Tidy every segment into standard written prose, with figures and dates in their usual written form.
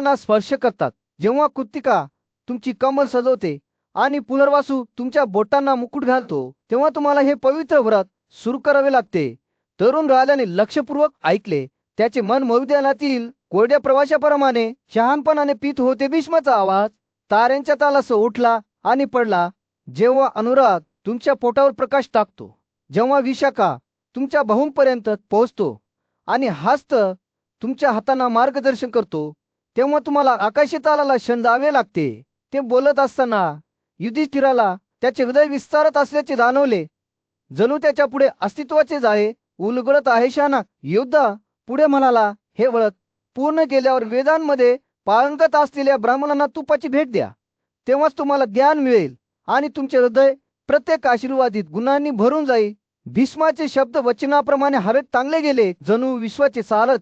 ना स्पर्श करतात, जेव्हा कृत्तिका तुमची कमर सजवते आणि पुनर्वासू तुमच्या बोटांना मुकुट घालतो, तेव्हा तुम्हाला हे पवित्र व्रत सुरू करावे लागते. तरुण राजाने लक्षपूर्वक ऐकले. त्याचे मन मरुद्यानातील कोरड्या प्रवाशाप्रमाणे शहाणपणाने पीत होते. भीष्माचा आवाज ताऱ्यांच्या तालासह उठला आणि पडला. जेव्हा अनुराग तुमच्या पोटावर प्रकाश टाकतो, जेव्हा विशाखा तुमच्या भाऊंपर्यंत पोहोचतो आणि हस्त तुमच्या हातांना मार्गदर्शन करतो, तेव्हा तुम्हाला आकाशी तालाला शंधावे लागते. ते बोलत असताना युधिष्ठिराला त्याचे हृदय विस्तारत असल्याचे जाणवले. जणू त्याच्या पुढे अस्तित्वाचे जाळे उलगडत आहे. शहाणा योद्धा पुढे म्हणाला, हे व्रत पूर्ण केल्यावर वेदांमध्ये पारंगत असलेल्या ब्राह्मणांना तुपाची भेट द्या. तेव्हाच तुम्हाला ज्ञान मिळेल आणि तुमचे हृदय प्रत्येक आशीर्वादित गुणांनी भरून जाईल. भीष्माचे शब्द वचनाप्रमाणे हवेत टांगले गेले, जणू विश्वाचे सारच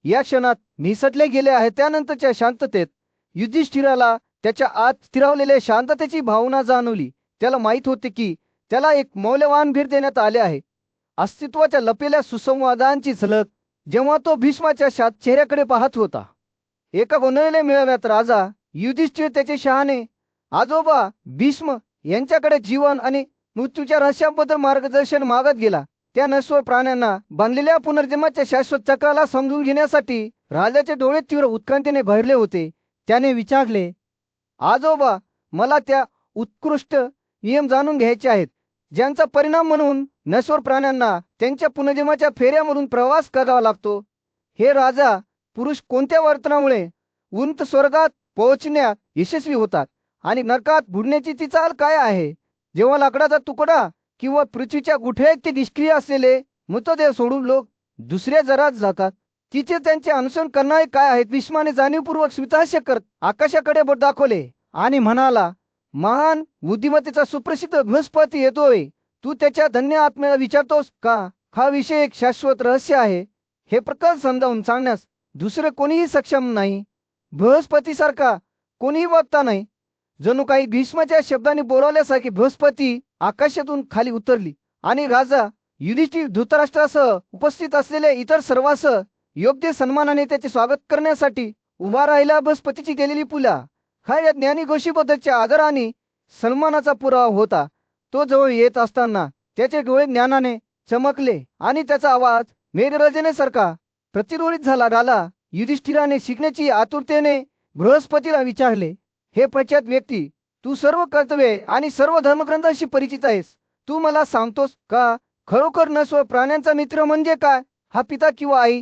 या क्षणात निसटले गेले आहे. त्यानंतरच्या शांततेत युधिष्ठिराला त्याच्या आत स्थिरावलेल्या शांततेची भावना जाणवली. त्याला माहित होते की त्याला एक मौल्यवान भेट देण्यात आले आहे, अस्तित्वाच्या लपेल्या सुसंवादांची झलक. जेव्हा तो भीष्माच्या चेहऱ्याकडे पाहत होता, एका गोंधळलेल्या मेळाव्यात राजा युधिष्ठिर त्याचे शहाणे आजोबा भीष्म यांच्याकडे जीवन आणि मृत्यूच्या रहस्याबद्दल मार्गदर्शन मागत गेला. त्या नश्वर प्राण्यांना बांधलेल्या पुनर्जन्माच्या शाश्वत चक्राला समजून घेण्यासाठी राजाचे डोळे तीव्र उत्कंठेने भरले होते. त्याने विचारले, आजोबा, मला त्या उत्कृष्ट नियम जाणून घ्यायचे आहेत, ज्यांचा परिणाम म्हणून नश्वर प्राण्यांना त्यांच्या पुनर्जन्माच्या फेऱ्यामधून प्रवास करावा लागतो. हे राजा, पुरुष कोणत्या वर्तनामुळे उंच स्वर्गात पोहोचण्यात यशस्वी होतात आणि नरकात बुडण्याची ती चाल काय आहे? जेव्हा लाकडाचा तुकडा किंवा पृथ्वीच्या गुठळ्यात ते निष्क्रिय असलेले मृतदेह सोडून लोक दुसऱ्या जगात जातात, तिथे त्यांचे अनुसरण करणारे काय आहेत? भीष्माने जाणीवपूर्वक स्मितहास्य करत आकाशाकडे बोट दाखवले आणि म्हणाला, महान बुद्धिमत्तेचा सुप्रसिद्ध बृहस्पती येतोय. तू त्याच्या धन्य आत्म्याला विचारतोस का? हा विषय एक शाश्वत रहस्य आहे. हे प्रकार समजावून सांगण्यास दुसरे कोणीही सक्षम नाही. बृहस्पतीसारखा कोणीही वक्ता नाही. जणू काही भीष्माच्या शब्दांनी बोलावल्यासारखी बृहस्पती आकाशातून खाली उतरली आणि राजा युधिष्ठिर धृतराष्ट्रासह उपस्थित असलेल्या इतर सर्वांसह योग्य सन्मानाने त्याचे स्वागत करण्यासाठी उभा राहिला. बृहस्पतीची गेलेली पुला हा या ज्ञानी गोष्टीबद्दलच्या आदर आणि सन्मानाचा पुरावा होता. तो जवळ येत असताना त्याचे डोळे ज्ञानाने चमकले आणि त्याचा आवाज मेघगर्जनेसारखा प्रतिध्वनित झाला. राजा युधिष्ठिराने शिकण्याची आतुरतेने बृहस्पतीला विचारले, हे प्रख्यात व्यक्ती, तू सर्व कर्तव्ये आणि सर्व धर्मग्रंथांशी परिचित आहेस. तू मला सांगतोस का खरोखर नश्वर प्राण्यांचा मित्र म्हणजे काय? हा पिता किंवा आई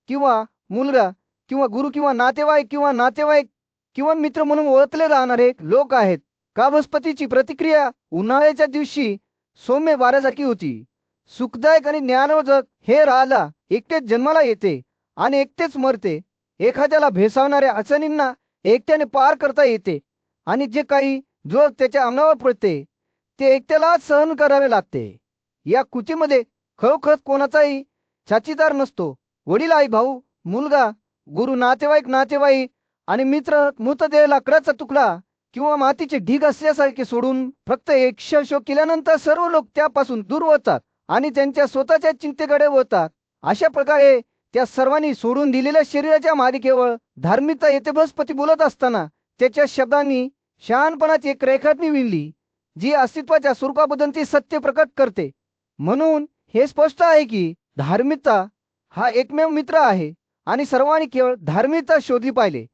किंवा मुलगा किंवा गुरु किंवा नातेवाईक किंवा मित्र म्हणून ओळखले जाणारे लोक आहेत का? बृहस्पतीची प्रतिक्रिया उन्हाळ्याच्या दिवशी सौम्य वाऱ्यासारखी होती. सुखदायक आणि ज्ञानवर्धक. हे राजा एकटेच जन्माला येते आणि एकटेच मरते. एखाद्याला भेसावणाऱ्या अडचणींना एकट्याने पार करता येते आणि जे काही जो त्याच्या अंगावर पडते ते एकट्यालाच सहन करावे लागते. या कृतीमध्ये खरोखर कोणाचाही साथीदार नसतो. वडील, आई, भाऊ, मुलगा, गुरु, नातेवाईक आणि मित्र मृतदेह लाकडाचा तुकडा किंवा मातीचे ढीग असल्यासारखे सोडून फक्त एक शोक केल्यानंतर सर्व लोक त्यापासून दूर होतात आणि त्यांच्या स्वतःच्या चिंतेकडे वळतात. अशा प्रकारे त्या सर्वांनी सोडून दिलेल्या शरीराच्या मागे केवळ धार्मिकता येते. बृहस्पती बोलत असताना त्याच्या शब्दांनी शहाणपणाची एक रेखाटणी विणली, जी अस्तित्वाच्या स्वरूपाबद्दल सत्य प्रकट करते. म्हणून हे स्पष्ट आहे की धार्मिकता हा एकमेव मित्र आहे आणि सर्वांनी केवळ धार्मिकता शोधली पाहिजे.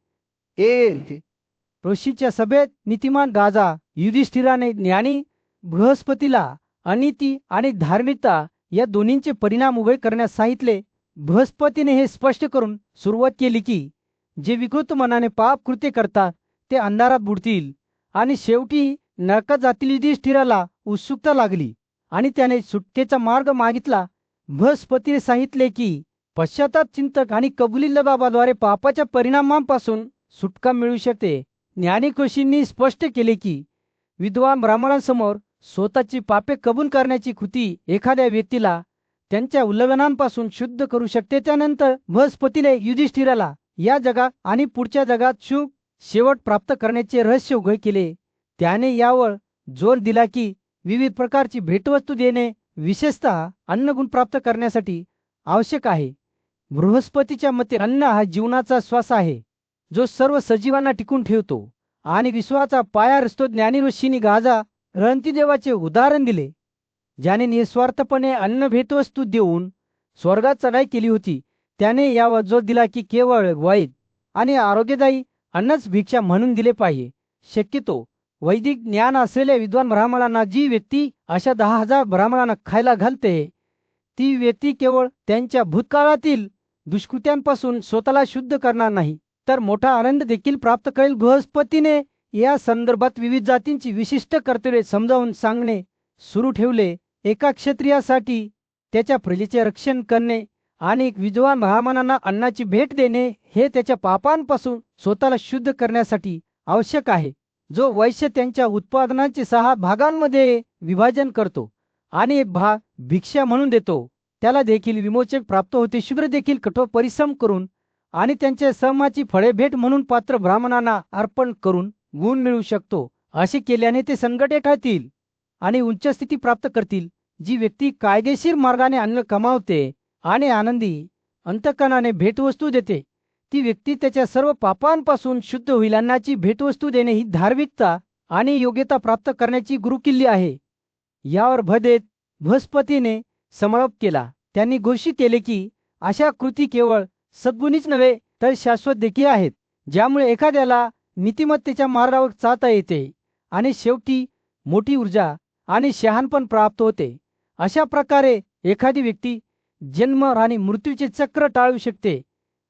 ऋषीच्या सभेत नीतिमान राजा युधिष्ठिराने ज्ञानी बृहस्पतीला अनिती आणि धार्मिकता या दोन्हींचे परिणाम उभे करण्यास सांगितले. बृहस्पतीने हे स्पष्ट करून सुरुवात केली की जे विकृत मनाने पाप कृत्य करतात ते अंधारात बुडतील आणि शेवटी नरकात जातील. युधिष्ठिराला उत्सुकता लागली आणि त्याने सुटकेचा मार्ग मागितला. बृहस्पतीने सांगितले की पश्चाताप, चिंतक आणि कबुलीबाबाद्वारे पापाच्या परिणामांपासून सुटका मिळू शकते. ज्ञानी ऋषींनी स्पष्ट केले की विद्वान ब्राह्मणांसमोर स्वतःची पापे कबूल करण्याची कृती एखाद्या व्यक्तीला त्यांच्या उल्लंघनांपासून शुद्ध करू शकते. त्यानंतर बृहस्पतीने युधिष्ठिराला या जगात आणि पुढच्या जगात शुभ शेवट प्राप्त करण्याचे रहस्य उघड केले. त्याने यावर जोर दिला की विविध प्रकारची भेटवस्तू देणे विशेषतः अन्नगुण प्राप्त करण्यासाठी आवश्यक आहे. बृहस्पतीच्या मते अन्न हा जीवनाचा श्वास आहे. जो सर्व सजीवांना टिकून ठेवतो आणि विश्वाचा पाया रचतो. ज्ञानी ऋषींनी गाजा रणती देवाचे उदाहरण दिले, ज्याने निस्वार्थपणे अन्न भेटवस्तू देऊन स्वर्गात चढाई केली होती. त्याने यावर जोर दिला की केवळ वाईट आणि आरोग्यदायी अन्नच भिक्षा म्हणून दिले पाहिजे. शक्यतो वैदिक ज्ञान असलेल्या विद्वान ब्राह्मणांना जी व्यक्ती अशा 10,000 ब्राह्मणांना खायला घालते, ती व्यक्ती केवळ त्यांच्या भूतकाळातील दुष्कृत्यांपासून स्वतःला शुद्ध करणार नाही, तर मोठा आनंद देखील प्राप्त करेल. बृहस्पतीने या संदर्भात विविध जातींची विशिष्ट कर्तव्ये समजावून सांगणे सुरू ठेवले. एका क्षत्रियासाठी त्याच्या प्रजेचे रक्षण करणे आणि विद्वान ब्राह्मणांना अन्नाची भेट देणे हे त्याच्या पापांपासून स्वतःला शुद्ध करण्यासाठी आवश्यक आहे. जो वैश्य त्यांच्या उत्पादनांचे 6 भागांमध्ये विभाजन करतो आणि एक भाग भिक्षा म्हणून देतो, त्याला देखील विमोचक प्राप्त होते. शूद्र देखील कठोर परिश्रम करून आणि त्यांच्या श्रमाची फळे भेट म्हणून पात्र ब्राह्मणांना अर्पण करून गुण मिळवू शकतो. असे केल्याने ते संघटित राहतील आणि उच्च स्थिती प्राप्त करतील. जी व्यक्ती कायदेशीर मार्गाने अन्न कमावते आणि आनंदी अंतःकरणाने भेटवस्तू देते, ती व्यक्ती त्याच्या सर्व पापांपासून शुद्ध होईल. अन्नाची भेटवस्तू देणे ही धार्मिकता आणि योग्यता प्राप्त करण्याची गुरुकिल्ली आहे. यावर भर देत बृहस्पतीने समारोप केला. त्यांनी घोषित केले की अशा कृती केवळ सद्गुणीच नव्हे तर शाश्वत देखील आहेत, ज्यामुळे एखाद्याला नीतिमत्तेच्या मार्गावर चालता येते आणि शेवटी मोठी ऊर्जा आणि शहाणपण प्राप्त होते. अशा प्रकारे एखादी व्यक्ती जन्म आणि मृत्यूचे चक्र टाळू शकते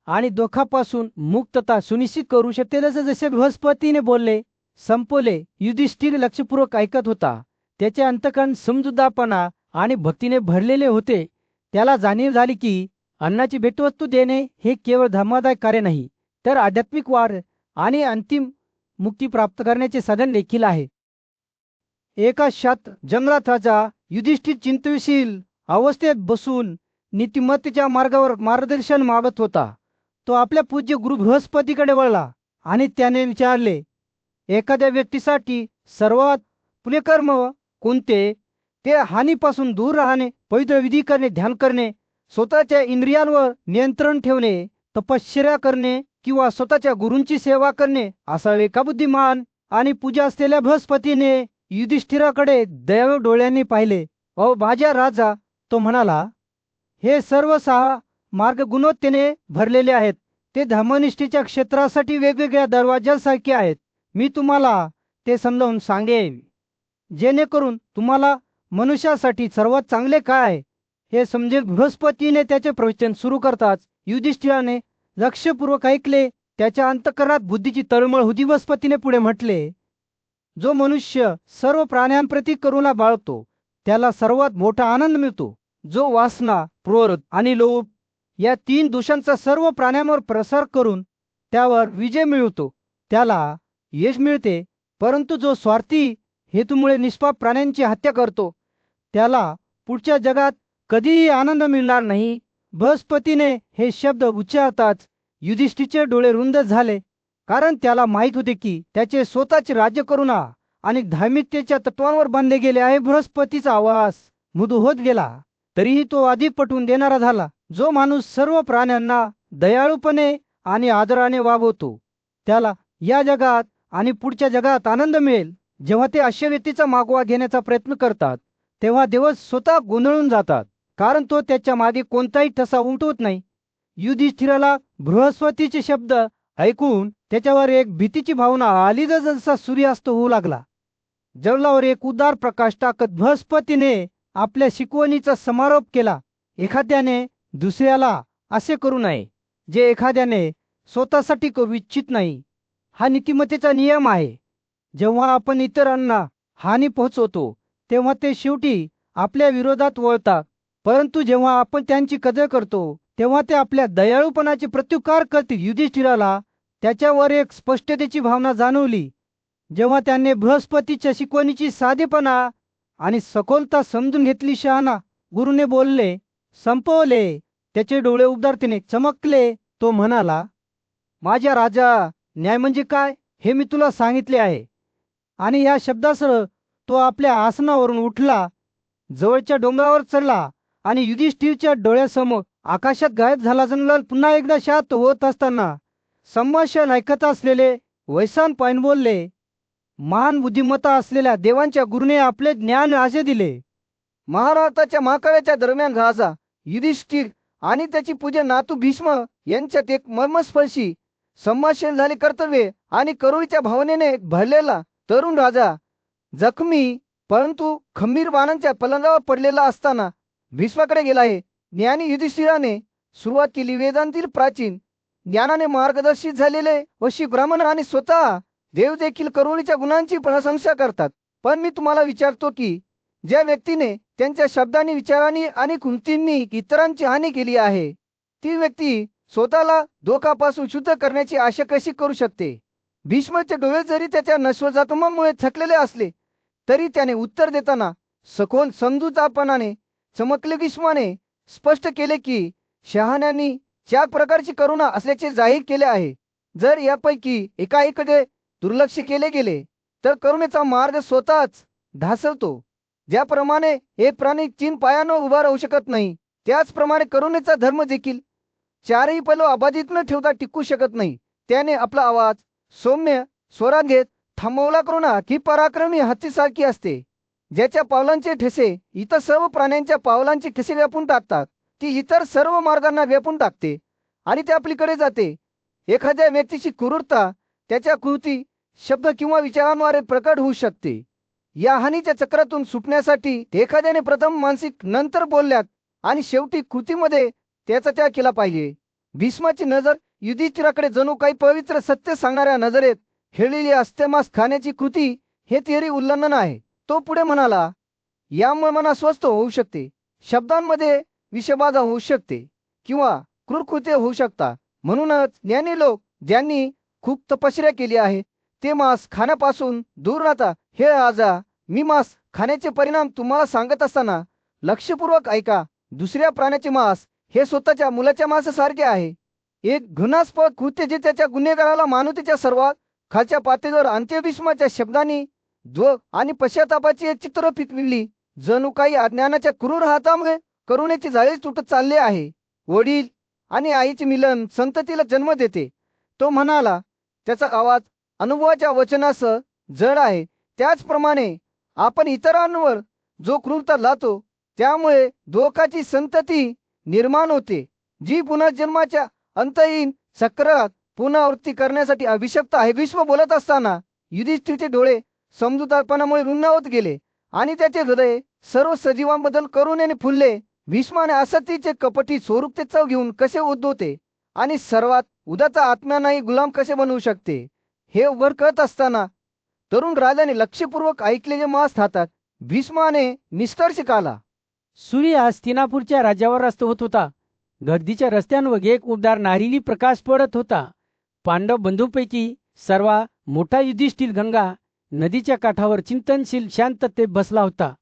आणि दुःखापासून मुक्तता सुनिश्चित करू शकते. जसे बृहस्पतीने बोलले संपवले. युधिष्ठिर लक्षपूर्वक ऐकत होता. त्याचे अंतःकरण समजूतदारपणा आणि भक्तीने भरलेले होते. त्याला जाणीव झाली की अन्नाची भेटवस्तू देणे हे केवळ धर्मदायक कार्य नाही, तर आध्यात्मिक वाढ आणि अंतिम मुक्ती प्राप्त करण्याचे साधन देखील आहे. एका शांत जंगलात राजा युधिष्ठिर चिंतनशील अवस्थेत बसून नीतिमत्तेच्या मार्गावर मार्गदर्शन मागत होता. तो आपल्या पूज्य गुरु बृहस्पतीकडे वळला आणि त्याने विचारले, एखाद्या व्यक्तीसाठी सर्वात पुण्यकर्म कोणते? ते हानीपासून दूर राहणे, पवित्र विधी करणे, ध्यान करणे, स्वतःच्या इंद्रियांवर नियंत्रण ठेवणे, तपश्चर्या करणे किंवा स्वतःच्या गुरूंची सेवा करणे? असावे का? बुद्धिमान आणि पूजा असलेल्या बृहस्पतीने युधिष्ठिराकडे दयाळू डोळ्यांनी पाहिले. ओ माझ्या राजा, तो म्हणाला, हे सर्व 6 मार्ग गुणवत्तेने भरलेले आहेत. ते धर्मनिष्ठेच्या क्षेत्रासाठी वेगवेगळ्या दरवाजांसारखे आहेत. मी तुम्हाला ते समजावून सांगेन, जेणेकरून तुम्हाला मनुष्यासाठी सर्वात चांगले काय हे समजेल. बृहस्पतीने त्याचे प्रवचन सुरू करताच युधिष्ठिराने लक्षपूर्वक ऐकले. त्याच्या अंतःकरणात बुद्धीची तळमळ होती. बृहस्पतीने पुढे म्हटले, जो मनुष्य सर्व प्राण्यांप्रती करुणा बाळगतो त्याला सर्वात मोठा आनंद मिळतो. जो वासना, क्रोध आणि लोभ या 3 दोषांचा सर्व प्राण्यांवर प्रसार करून त्यावर विजय मिळवतो, त्याला यश मिळते. परंतु जो स्वार्थी हेतूमुळे निष्पाप प्राण्यांची हत्या करतो, त्याला पुढच्या जगात कधीही आनंद मिळणार नाही. बृहस्पतीने हे शब्द उच्चारताच युधिष्ठिरचे डोळे रुंद झाले, कारण त्याला माहित होते की त्याचे स्वतःचे राज्य करुणा आणि धार्मिकतेच्या तत्वांवर बांधले गेले आहे. बृहस्पतीचा आवाज मृदू होत गेला, तरीही तो अधिक पटवून देणारा झाला. जो माणूस सर्व प्राण्यांना दयाळूपणे आणि आदराने वागवतो, त्याला या जगात आणि पुढच्या जगात आनंद मिळेल. जेव्हा ते अशा व्यक्तीचा मागोवा घेण्याचा प्रयत्न करतात, तेव्हा देव स्वतः गोंधळून जातात, कारण तो त्याच्या मागे कोणताही ठसा उमटवत नाही. युधिष्ठिराला बृहस्पतीचे शब्द ऐकून त्याच्यावर एक भीतीची भावना आली. जसा सूर्यास्त होऊ लागला, जवळावर एक उदार प्रकाश टाकत बृहस्पतीने आपल्या शिकवणीचा समारोप केला. एखाद्याने दुसऱ्याला असे करू नये जे एखाद्याने स्वतःसाठी करू इच्छित नाही. हा नीतिमत्तेचा नियम आहे. जेव्हा आपण इतरांना हानी पोहोचवतो, तेव्हा ते शेवटी आपल्या विरोधात वळतात, परंतु जेव्हा आपण त्यांची कदर करतो, तेव्हा ते आपल्या दयाळूपणाचे प्रत्युत्तर करतील. युधिष्ठिराला त्याच्यावर एक स्पष्टतेची भावना जाणवली. जेव्हा त्याने बृहस्पतीच्या शिकवणीची साधेपणा आणि सखोलता समजून घेतली, शहाणा गुरुने बोलले संपवले. त्याचे डोळे उदारतेने चमकले. तो म्हणाला, माझ्या राजा, न्याय म्हणजे काय हे मी तुला सांगितले आहे. आणि या शब्दासह तो आपल्या आसनावरून उठला, जवळच्या डोंगरावर चढला आणि युधिष्ठिरच्या डोळ्यासमोर आकाशात गायब झाला. जंगल पुन्हा एकदा शांत होत असताना संभाषण ऐकत असलेले वैसान पायन बोलले, महान बुद्धिमत्ता असलेल्या देवांच्या गुरुने आपले ज्ञान असे दिले. महाभारताच्या महाकाव्याच्या दरम्यान राजा युधिष्ठिर आणि त्याची पूज्य नातू भीष्म यांच्यात एक मर्मस्पर्शी संभाषण झाले. कर्तव्य आणि करुणीच्या भावनेने भरलेला तरुण राजा जखमी परंतु खंबीर बाणांच्या पलंगावर पडलेला असताना भीष्माकडे गेला आहे. ज्ञानी युधिष्ठिराने सुरुवात केली. वेदांतील प्राचीन ज्ञानाने मार्गदर्शित झालेले वशी ब्राह्मण आणि स्वतः देव देखील करुणीच्या गुणांची प्रशंसा करतात. पण मी तुम्हाला विचारतो की ज्या व्यक्तीने त्यांच्या शब्दांनी, विचारांनी आणि कृतींनी इतरांची हानी केली आहे, ती व्यक्ती स्वतःला धोकापासून शुद्ध करण्याची आशा कशी करू शकते? भीष्माचे डोळे जरी त्याच्या नश्वजातमामुळे थकलेले असले तरी त्याने उत्तर देताना सखोल समजूतदारपणाने चमकले. भीष्माने स्पष्ट केले की शहाण्यांनी 4 प्रकारची करुणा असल्याचे जाहीर केले आहे. जर यापैकी एकाकडे दुर्लक्ष केले गेले तर करुणेचा मार्ग स्वतःच ढासळतो. ज्याप्रमाणे एक प्राणी 3 पायानं उभा राहू शकत नाही, त्याचप्रमाणे करुणेचा धर्म देखील 4ही पैलू अबाधित न ठेवता टिकू शकत नाही. त्याने आपला आवाज सौम्य स्वरात घेत थांबवला. करुणा ही पराक्रमी हत्तीसारखी असते, ज्याच्या पावलांचे ठसे इतर सर्व प्राण्यांच्या पावलांचे ठसे व्यापून टाकतात. ती इतर सर्व मार्गांना व्यापून टाकते आणि त्या आपलीकडे जाते. एखाद्या व्यक्तीची क्रूरता त्याच्या कृती, शब्द किंवा विचारांद्वारे प्रकट होऊ शकते. या हानीच्या चक्रातून सुटण्यासाठी एखाद्याने प्रथम मानसिक, नंतर बोलण्यात आणि शेवटी कृतीमध्ये त्याचा त्याग केला पाहिजे. भीष्माची नजर युधिष्ठिराकडे जणू काही पवित्र सत्य सांगणाऱ्या नजरेत खेळलेली असते. मांस खाण्याची कृती हे तिहेरी उल्लंघन आहे. तो पुढे म्हणाला, यामुळे मन अस्वस्थ होऊ शकते, शब्दांमध्ये विषबाधा होऊ शकते किंवा क्रूर कृत्य होऊ शकतात. म्हणूनच ज्ञानी लोक ज्यांनी खूप तपश्चर्या केली आहे ते मांस खाण्यापासून दूर राहतात. हे राजा, मी मांस खाण्याचे परिणाम तुम्हाला सांगत असताना लक्षपूर्वक ऐका. दुसऱ्या प्राण्याचे मांस हे स्वतःच्या मुलाच्या मांसासारखे आहे. एक घृणास्पद कृत्य जे त्याच्या गुन्हेगाराला मानवतेच्या सर्वात खालच्या पातळीवर आणते. भीष्माच्या शब्दांनी द्व आणि पश्चातापाची एक चित्र पिकविली. जणू काही अज्ञानाच्या क्रूर हातामुळे करुणेची जाळी तुटत चालले आहे. वडील आणि आईचे मिलन संततीला जन्म देते. तो म्हणाला, त्याचा आवाज अनुभवाच्या वचनासह जड आहे. त्याचप्रमाणे आपण इतरांवर जो क्रूरता लादतो त्यामुळे धोकाची संतती निर्माण होते, जी पुनर्जन्माच्या अंतहीन चक्रात पुनरावृत्ती करण्यासाठी अभिशप्त आहे. भीष्म बोलत असताना युधिष्ठिरचे डोळे समजूतदारपणामुळे रुंद होत गेले आणि त्याचे हृदय सर्व सजीवांबद्दल करुणेने फुलले. भीष्माने असतीचे कपटी स्वरूपचे चव घेऊन कसे उद्भवते आणि सर्वात उदाचा आत्म्यानाही गुलाम कसे बनवू शकते हे वर कळत असताना तरुण राजाने लक्षपूर्वक ऐकलेले मांस खातात. भीष्माने निष्कर्ष काढला. सूर्य हस्तिनापूरच्या राज्यावर अस्त होत होता. गर्दीच्या रस्त्यांवर एक उबदार नारिली प्रकाश पडत होता. पांडव बंधूंपैकी सर्वात मोठा युधिष्ठिर गंगा नदीच्या काठावर चिंतनशील शांततेत बसला होता.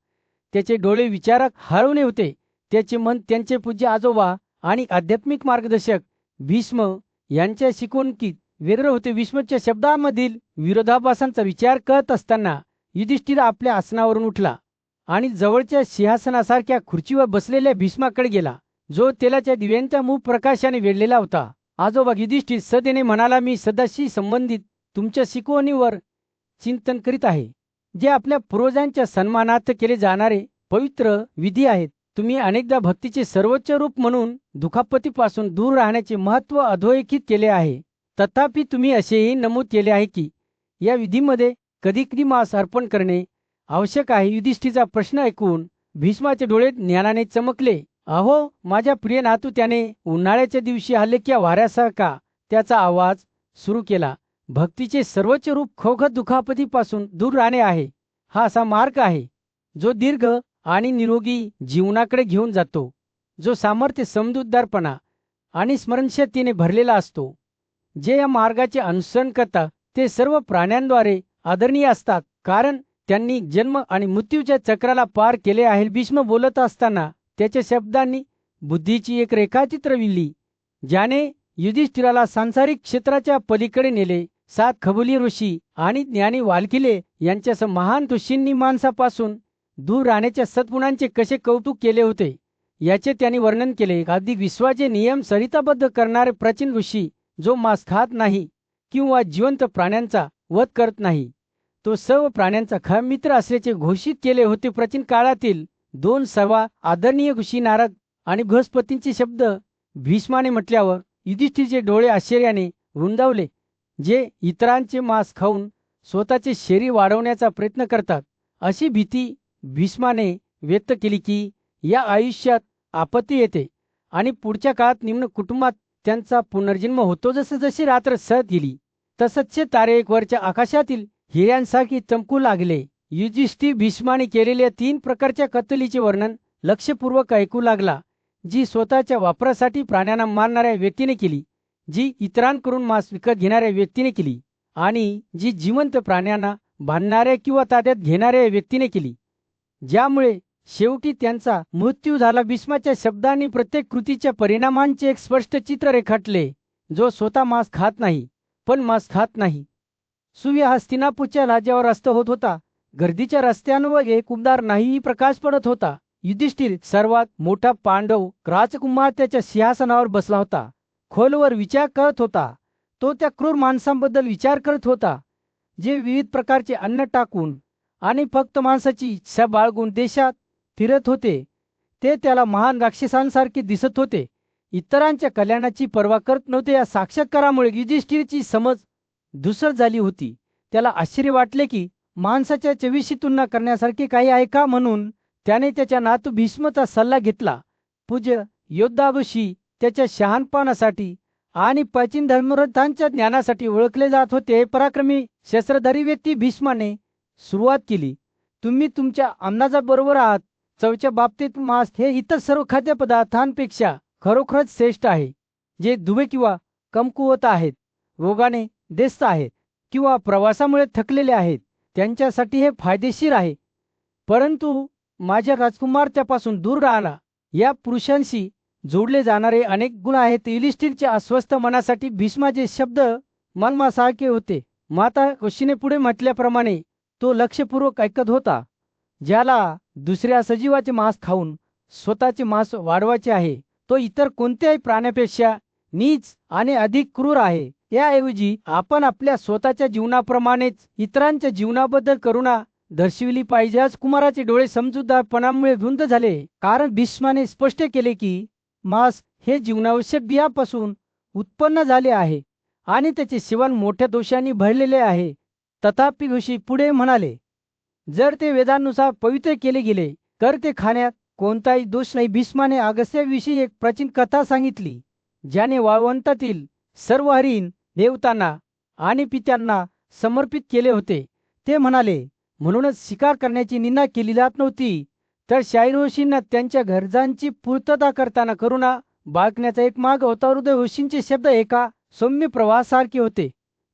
त्याचे डोळे विचारात हरवले होते. त्याचे मन त्यांचे पूज्य आजोबा आणि आध्यात्मिक मार्गदर्शक भीष्म यांच्या शिकवणुकीत वेगळे होते. भीष्माच्या शब्दांमधील विरोधाभासांचा विचार करत असताना युधिष्ठिर आपल्या आसनावरून उठला आणि जवळच्या सिंहासनासारख्या खुर्चीवर बसलेल्या भीष्माकडे गेला, जो तेलाच्या दिव्यांच्या मूळ प्रकाशाने वेढलेला होता. आजोबा युधिष्ठिर सदेने म्हणाला, मी सदाशी संबंधित तुमच्या शिकवणीवर चिंतन करीत आहे, जे आपल्या पूर्वजांच्या सन्मानार्थ केले जाणारे पवित्र विधी आहेत. तुम्ही अनेकदा भक्तीचे सर्वोच्च रूप म्हणून दुखापतीपासून दूर राहण्याचे महत्त्व अधोरेखित केले आहे. तथापि तुम्ही असेही नमूद केले आहे की या विधीमध्ये कधी कधी मांस अर्पण करणे आवश्यक आहे. युधिष्ठिरचा प्रश्न ऐकून भीष्माचे डोळे ज्ञानाने चमकले. अहो माझ्या प्रिय नातू, त्याने उन्हाळ्याच्या दिवशी हलक्या वाऱ्यासारखा त्याचा आवाज सुरू केला. भक्तीचे सर्वोच्च रूप खवखत दुखापतीपासून दूर राहणे आहे. हा असा मार्ग आहे जो दीर्घ आणि निरोगी जीवनाकडे घेऊन जातो, जो सामर्थ्य, समजूतदारपणा आणि स्मरणशक्तीने भरलेला असतो. जे या मार्गाचे अनुसरण करतात ते सर्व प्राण्यांद्वारे आदरणीय असतात, कारण त्यांनी जन्म आणि मृत्यूच्या चक्राला पार केले आहे. भीष्म बोलत असताना त्याच्या शब्दांनी बुद्धीची एक रेखाचित्र विणली, ज्याने युधिष्ठिराला सांसारिक क्षेत्राच्या पलीकडे नेले. 7 खगोलीय ऋषी आणि ज्ञानी वाल्किले यांच्यासह महान ऋषींनी माणसापासून दूर राहण्याच्या सद्गुणांचे कसे कौतुक केले होते याचे त्यांनी वर्णन केले. अधिक विश्वाचे नियम सरिताबद्ध करणारे प्राचीन ऋषी जो मांस खात नाही किंवा जिवंत प्राण्यांचा वध करत नाही, तो सर्व प्राण्यांचा खरा मित्र असल्याचे घोषित केले होते. प्राचीन काळातील दोन सर्व आदरणीय ऋषी नारद आणि बृहस्पतींचे शब्द भीष्माने म्हटल्यावर युधिष्ठिरचे डोळे आश्चर्याने रुंदावले. जे इतरांचे मांस खाऊन स्वतःचे शरीर वाढवण्याचा प्रयत्न करतात, अशी भीती भीष्माने व्यक्त केली की या आयुष्यात आपत्ती येते आणि पुढच्या काळात निम्न कुटुंबात त्यांचा पुनर्जन्म होतो. जसे जशी रात्र सरत गेली तसचे तारे एक वरच्या आकाशातील हिऱ्यांसारखे चमकू लागले. युधिष्ठिर भीष्माने केलेल्या 3 प्रकारच्या कत्तलीचे वर्णन लक्षपूर्वक ऐकू लागला. जी स्वतःच्या वापरासाठी प्राण्यांना मारणाऱ्या व्यक्तीने केली, जी इतरांकडून मांस विकत घेणाऱ्या व्यक्तीने केली आणि जी जिवंत प्राण्यांना बांधणाऱ्या किंवा ताब्यात घेणाऱ्या व्यक्तीने केली, ज्यामुळे शेवटी त्यांचा मृत्यू झाला. भीष्माच्या शब्दांनी प्रत्येक कृतीच्या परिणामांचे एक स्पष्ट चित्र रेखाटले. जो स्वतः मांस खात नाही पण मांस खात नाही. सूर्य हस्तिनापूरच्या राज्यावर अस्त होत होता. गर्दीच्या रस्त्यांवर एक उबदार नाही प्रकाश पडत होता. युधिष्ठिर सर्वात मोठा पांडव राजकुमार त्याच्या सिंहासनावर बसला होता. खोलवर विचार करत होता. तो त्या क्रूर माणसांबद्दल विचार करत होता, जे विविध प्रकारचे अन्न टाकून आणि फक्त मांसाची इच्छा बाळगून देशात फिरत होते. ते त्याला महान राक्षसांसारखे दिसत होते, इतरांच्या कल्याणाची पर्वा करत नव्हते. या साक्षात्कारामुळे युधिष्ठिरची समज धूसर झाली होती. त्याला आश्चर्य वाटले की माणसाच्या चवीशी तुलना करण्यासारखे काही आहे का. म्हणून त्याने त्याच्या नातू भीष्मचा सल्ला घेतला. पूज्य योद्धाऋषी त्याच्या शहाणपणासाठी आणि प्राचीन धर्मग्रंथांच्या ज्ञानासाठी ओळखले जात होते. पराक्रमी शस्त्रधारी व्यक्ती भीष्माने सुरुवात केली. तुम्ही तुमच्या अंदाजाबरोबर आहात. चवच्या बाबतीत मांस हे इतर सर्व खाद्यपदार्थांपेक्षा खरोखरच श्रेष्ठ आहे. जे दुबे किंवा कमकुवत आहेत, रोगाने देस्त आहेत किंवा प्रवासामुळे थकलेले आहेत, त्यांच्यासाठी हे फायदेशीर आहे. परंतु माझ्या राजकुमार त्यापासून दूर राहिला. या पुरुषांशी जोडले जाणारे अनेक गुण आहेत. युधिष्ठिरच्या अस्वस्थ मनासाठी भीष्माचे शब्द मर्मासारखे होते. माता ऋषीने पुढे म्हटल्याप्रमाणे तो लक्षपूर्वक ऐकत होता. ज्याला दुसऱ्या सजीवाचे मांस खाऊन स्वतःचे मांस वाढवायचे आहे, तो इतर कोणत्याही प्राण्यापेक्षा नीच आणि अधिक क्रूर आहे. याऐवजी आपण आपल्या स्वतःच्या जीवनाप्रमाणेच इतरांच्या जीवनाबद्दल करुणा दर्शविली पाहिजे. आज कुमाराचे डोळे समजूतदारपणामुळे रुंद झाले, कारण भीष्माने स्पष्ट केले की मांस हे जीवनावश्यक बियापासून उत्पन्न झाले आहे आणि त्याचे सेवन मोठ्या दोषांनी भरलेले आहे. तथापि ऋषी पुढे म्हणाले, जर ते वेदांनुसार पवित्र केले गेले तर ते खाण्यात कोणताही दोष नाही. भीष्माने अगस्त्याविषयी एक प्राचीन कथा सांगितली, ज्याने वाळवंटातील सर्व हरिण देवतांना आणि पित्यांना समर्पित केले होते. ते म्हणाले, म्हणूनच शिकार करण्याची निंदा केली जात नव्हती, तर शाहीर ऋषींना त्यांच्या गरजांची पूर्तता करताना करुणा बाळगण्याचा एक मार्ग होता. हृदय ऋषींचे शब्द एका सौम्य प्रवाहासारखे होते,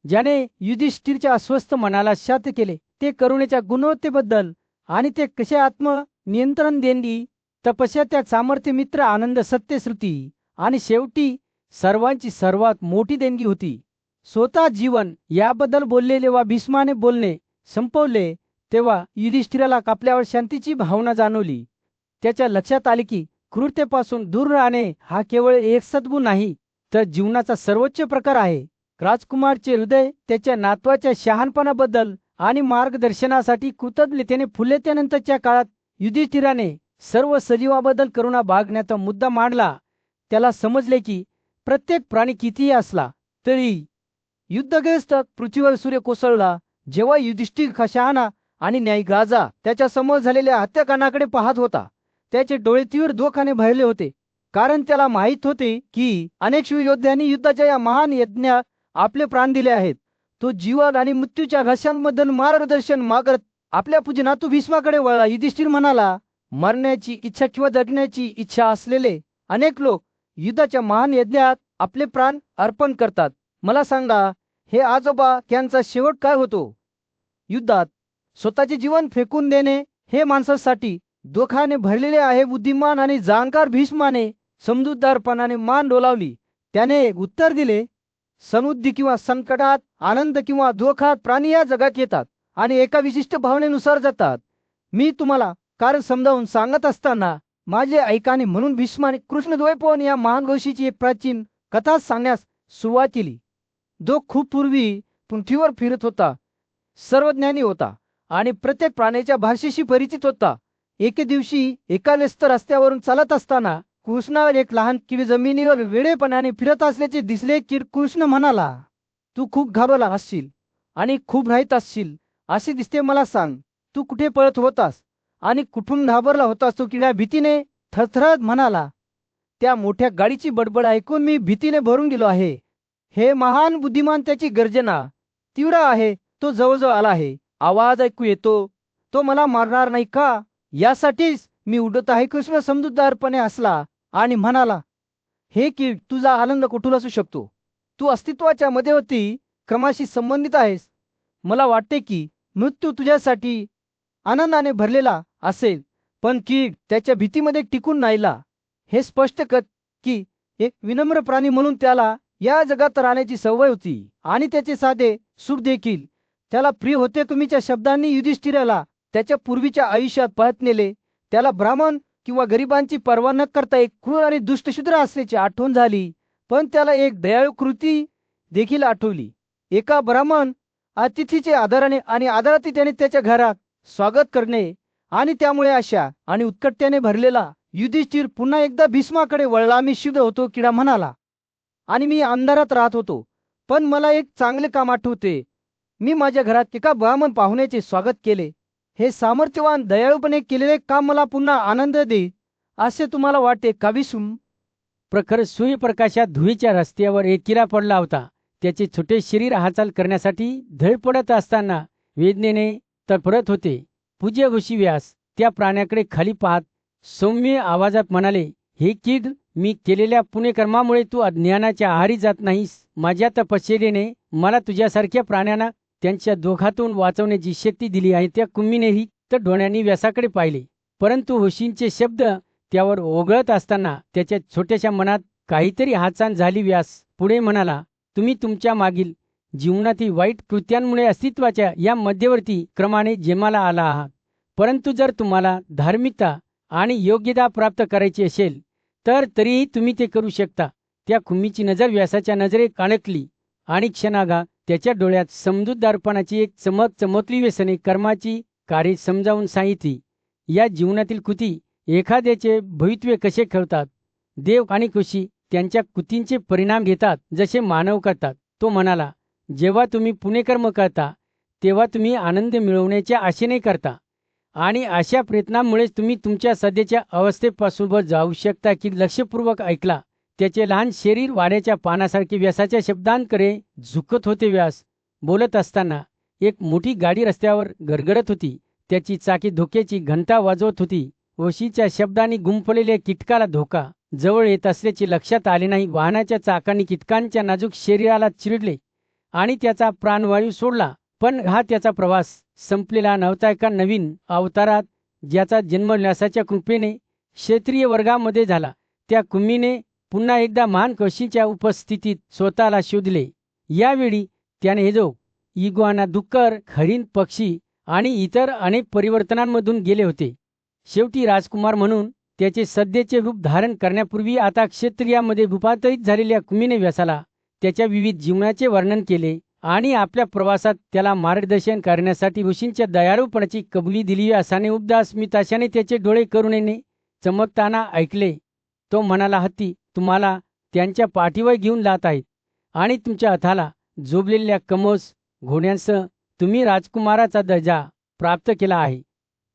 ज्याने युधिष्ठिरच्या अस्वस्थ मनाला शांत केले. ते करुणेच्या गुणवत्तेबद्दल आणि ते कसे आत्मनियंत्रण देणी, तपस्या, त्या सामर्थ्य, मित्र, आनंद, सत्यश्रुती आणि शेवटी सर्वांची सर्वात मोठी देणगी होती, स्वतः जीवन याबद्दल बोललेले. वा भीष्माने बोलणे संपवले तेव्हा युधिष्ठिराला आपल्यावर शांतीची भावना जाणवली. त्याच्या लक्षात आले की क्रूरतेपासून दूर राहणे हा केवळ एक सद्गुण नाही, तर जीवनाचा सर्वोच्च प्रकार आहे. राजकुमारचे हृदय त्याच्या नातवाच्या शहाणपणाबद्दल आणि मार्गदर्शनासाठी कृतज्ञतेने फुलले. त्यानंतरच्या काळात युधिष्ठिराने सर्व सजीवाबद्दल करुणा बाळगण्याचा मुद्दा मांडला. त्याला समजले की प्रत्येक प्राणी कितीही असला तरी युद्धग्रस्त पृथ्वीवर सूर्य कोसळला. जेव्हा युधिष्ठिर शहाणा आणि न्यायी राजा त्याच्या समोर झालेल्या हत्याकांडाकडे पाहत होता, त्याचे डोळे तीव्र दुःखाने भरले होते, कारण त्याला माहीत होते की अनेक शूर योद्ध्यांनी युद्धाच्या या महान यज्ञात आपले प्राण दिले आहेत. तो जीवन आणि मृत्यूच्या घशांमधून मार्गदर्शन मागत आपल्या पूज्य नातू भीष्माकडे वळला. युधिष्ठिर म्हणाला, मरण्याची इच्छा किंवा जगण्याची इच्छा असलेले अनेक लोक युद्धाच्या महान यज्ञात आपले प्राण अर्पण करतात. मला सांगा, हे आजोबा यांचा शेवट काय होतो? युद्धात स्वतःचे जीवन फेकून देणे हे माणसासाठी दुःखाने भरलेले आहे. बुद्धिमान आणि जाणकार भीष्माने समजूतदारपणाने मान डोलावली. त्याने एक उत्तर दिले, समृद्धी किंवा संकटात, आनंद किंवा दुःखात प्राणी या जगात येतात आणि एका विशिष्ट भावनेनुसार जातात. मी तुम्हाला कारण समजावून सांगत असताना माझे ऐकाने. म्हणून भीष्माने कृष्णद्वैपायन या महान ऋषीची एक प्राचीन कथा सांगण्यास सुरुवात केली. जो खूप पूर्वी पृथ्वीवर फिरत होता, सर्वज्ञानी होता आणि प्रत्येक प्राण्याच्या भाषेशी परिचित होता. एके दिवशी एका व्यस्त रस्त्यावरून चालत असताना कृष्णावर एक लहान कीड जमिनीवर वेडेपणाने फिरत असल्याचे दिसले. कृष्ण म्हणाला, तू खूप घाबरला असशील आणि खूप राहत असशील असे दिसते. मला सांग, तू कुठे पळत होतास आणि कुठून घाबरला होतास? तो किडा भीतीने थरथरत म्हणाला, त्या मोठ्या गाडीची बडबड ऐकून मी भीतीने भरून गेलो आहे. हे महान बुद्धिमान, त्याची गर्जना तीव्र आहे. तो जवळजवळ आला आहे. आवाज ऐकू येतो. तो मला मारणार नाही का? यासाठीच मी उडत आहे. कृष्ण समजूतदारपणे हसला आणि म्हणाला, हे कीड, तुझा आनंद कुठून असू शकतो? तू अस्तित्वाच्या मध्यवर्ती क्रमाशी संबंधित आहेस. मला वाटते की मृत्यू तुझ्यासाठी आनंदाने भरलेला असेल, पण कीड त्याच्या भीतीमध्ये टिकून राहिला. हे स्पष्ट कर की एक विनम्र प्राणी म्हणून त्याला या जगात राहण्याची सवय होती आणि त्याचे साधे सुख देखील त्याला प्रिय होते. तुम्हीच्या शब्दांनी युधिष्ठिराला त्याच्या पूर्वीच्या आयुष्यात पळत नेले. त्याला ब्राह्मण किंवा गरिबांची पर्वा न करता एक क्रूर आणि दुष्टशूद्र असल्याची आठवण झाली, पण त्याला एक दयाळू कृती देखील आठवली. एका ब्राह्मण अतिथीचे आदराने आणि आदरातिथ्याने त्याच्या घरात स्वागत करणे आणि त्यामुळे आशा आणि उत्कटतेने भरलेला युधिष्ठिर पुन्हा एकदा भीष्माकडे वळला. मी शुद्ध होतो, किडा म्हणाला, आणि मी अंधारात राहत होतो, पण मला एक चांगले काम आठवते. मी माझ्या घरात एका ब्राह्मण पाहुण्याचे स्वागत केले. हे सामर्थ्यवान दयाळूपणे केलेले काम मला पुन्हा आनंद देईल असे तुम्हाला वाटते का? विसुम प्रखर सूर्यप्रकाशात धुळीच्या रस्त्यावर एक किडा पडला होता. त्याचे छोटे शरीर हालचाल करण्यासाठी धडपडत असताना वेदनेने तडफडत होते. पूज्य ऋषी व्यास त्या प्राण्याकडे खाली पाहत सौम्य आवाजात म्हणाले, हे कीड, मी केलेल्या पुण्यकर्मामुळे तू अज्ञानाच्या आहारी जात नाहीस. माझ्या तपश्चर्येने मला तुझ्यासारख्या प्राण्यांना त्यांच्या दोघातून वाचवण्याची शक्ती दिली आहे. त्या कुम्मीनेही तर डोळ्यांनी व्यासाकडे पाहिले, परंतु ऋषींचे शब्द त्यावर ओघळत असताना त्याच्या छोट्याशा मनात काहीतरी हातचाल झाली. व्यास पुढे म्हणाला, तुम्ही तुमच्या मागील जीवनातील वाईट कृत्यांमुळे अस्तित्वाच्या या मध्यवर्ती क्रमाने जन्माला आला आहात. परंतु जर तुम्हाला धार्मिकता आणि योग्यता प्राप्त करायची असेल तर तरीही तुम्ही ते करू शकता. त्या कुम्मीची नजर व्यासाच्या नजरेत अडकली आणि क्षणागा त्याच्या डोळ्यात समजूतदारपणाची एक चमक चमकली. व्यसने कर्माची कार्य समजावून सांगितली. या जीवनातील कृती एखाद्याचे भवितव्य कसे ठरवतात. देव आणि ऋषी त्यांच्या कृतींचे परिणाम घेतात जसे मानव करतात. तो म्हणाला, जेव्हा तुम्ही पुण्यकर्म करता तेव्हा तुम्ही आनंद मिळवण्याच्या आशेने करता आणि अशा प्रयत्नांमुळेच तुम्ही तुमच्या सध्याच्या अवस्थेपासून वर जाऊ शकता. की लक्षपूर्वक ऐकला. त्याचे लहान शरीर वाऱ्याच्या पानासारखे व्यासाच्या शब्दांकडे झुकत होते. व्यास बोलत असताना एक मोठी गाडी रस्त्यावर गरगरत होती. त्याची चाके धोक्याची घंटा वाजवत होती. वशीच्या शब्दांनी गुंफलेल्या कीटकाला धोका जवळ येत असल्याचे लक्षात आले नाही. वाहनाच्या चाकांनी कीटकांच्या नाजूक शरीराला चिरडले आणि त्याचा प्राणवायू सोडला. पण हा त्याचा प्रवास संपलेला नव्हता. एका नवीन अवतारात ज्याचा जन्म व्यासाच्या कृपेने क्षत्रिय वर्गामध्ये झाला, त्या कुम्मीने पुन्हा एकदा महान ऋषीच्या उपस्थितीत स्वतःला शोधले. यावेळी त्याने हेजो, इग्वाना, डुक्कर, हरिण, पक्षी आणि इतर अनेक परिवर्तनांमधून गेले होते. शेवटी राजकुमार म्हणून त्याचे सध्याचे रूप धारण करण्यापूर्वी आता क्षत्रियामध्ये रूपांतरित झालेल्या कुम्मीने व्यासाला त्याच्या विविध जीवनाचे वर्णन केले आणि आपल्या प्रवासात त्याला मार्गदर्शन करण्यासाठी ऋषींच्या दयाळूपणाची कबुली दिली. व्यासाने उबदास स्मिताशाने त्याचे डोळे करुणेने चमकताना ऐकले. तो म्हणाला, हत्ती तुम्हाला त्यांच्या पाठीवर घेऊन जात आहेत आणि तुमच्या हाताला जोबलेल्या कमोस घोड्यांसह तुम्ही राजकुमाराचा दर्जा प्राप्त केला आहे.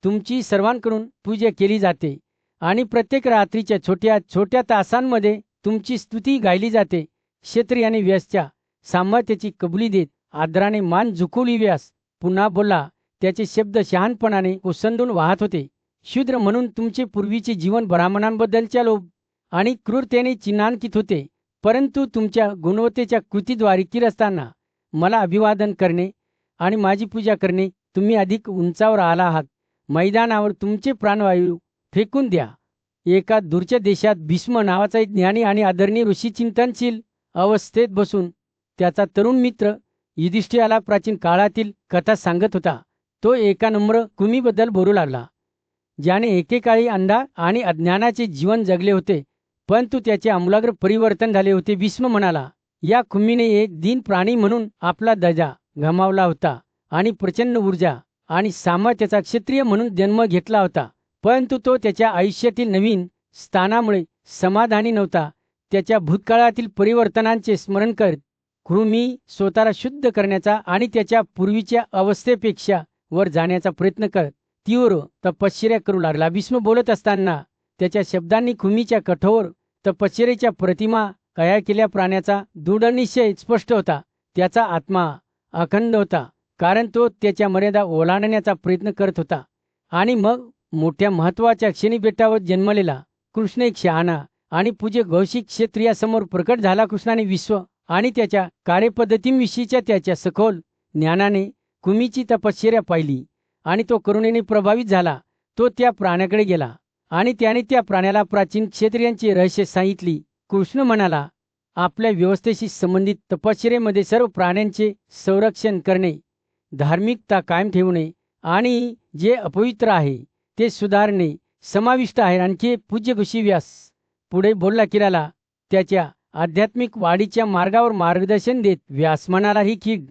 तुमची सर्वांकडून पूजा केली जाते आणि प्रत्येक रात्रीच्या छोट्या छोट्या तासांमध्ये तुमची स्तुती गायली जाते. क्षत्रियाने व्यासच्या सामर्थ्याची कबुली देत आदराने मान झुकवली. व्यास पुन्हा बोलला. त्याचे शब्द शहाणपणाने ओसंडून वाहत होते. शूद्र म्हणून तुमचे पूर्वीचे जीवन ब्राह्मणांबद्दलच्या लोभ आणि क्रूरतेने चिन्हांकित होते, परंतु तुमच्या गुणवत्तेच्या कृतीद्वारे किरस्ताना मला अभिवादन करणे आणि माझी पूजा करणे तुम्ही अधिक उंचावर आला आहात. मैदानावर तुमचे प्राणवायू फेकून द्या. एका दूरच्या देशात भीष्म नावाचा एक ज्ञानी आणि आदरणीय ऋषी चिंतनशील अवस्थेत बसून त्याचा तरुण मित्र युधिष्ठिराला प्राचीन काळातील कथा सांगत होता. तो एका नम्र कुमीबद्दल बोलू लागला, ज्याने एकेकाळी अंधा आणि अज्ञानाचे जीवन जगले होते, परंतु त्याचे आमूलाग्र परिवर्तन झाले होते. भीष्म म्हणाला, या कुमीने एक दीन प्राणी म्हणून आपला दर्जा गमावला होता आणि प्रचंड ऊर्जा आणि सामर्थ्याचा क्षत्रिय म्हणून जन्म घेतला होता. परंतु तो त्याच्या आयुष्यातील नवीन स्थानामुळे समाधानी नव्हता. त्याच्या भूतकाळातील परिवर्तनांचे स्मरण करत कृमी स्वतःला शुद्ध करण्याचा आणि त्याच्या पूर्वीच्या अवस्थेपेक्षा वर जाण्याचा प्रयत्न करत तीव्र तपश्चर्या करू लागला. भीष्म बोलत असताना त्याच्या शब्दांनी कृमीच्या कठोर तपश्चर्येच्या प्रतिमा कया केल्या प्राण्याचा दृढ निश्चय स्पष्ट होता. त्याचा आत्मा अखंड होता, कारण तो त्याच्या मर्यादा ओलांडण्याचा प्रयत्न करत होता. आणि मग मोठ्या महत्त्वाच्या क्षणी बेटावर जन्मलेला कृष्ण एक शहाणा आणि पूज्य कौशिक क्षत्रियासमोर प्रकट झाला. कृष्णाने विश्व आणि त्याच्या कार्यपद्धतींविषयीच्या त्याच्या सखोल ज्ञानाने कृमीची तपश्चर्या पाहिली आणि तो करुणेने प्रभावित झाला. तो त्या प्राण्याकडे गेला आणि त्याने त्या प्राण्याला प्राचीन क्षत्रियांची रहस्य सांगितली. कृष्ण म्हणाला, आपल्या व्यवस्थेशी संबंधित तपश्चर्येमध्ये सर्व प्राण्यांचे संरक्षण करणे, धार्मिकता कायम ठेवणे आणि जे अपवित्र आहे ते सुधारणे समाविष्ट आहे. आणखी पूज्य ऋषी व्यास पुढे बोलला किराला त्याच्या आध्यात्मिक वाढीच्या मार्गावर मार्गदर्शन देत व्यास म्हणाला, ही कीड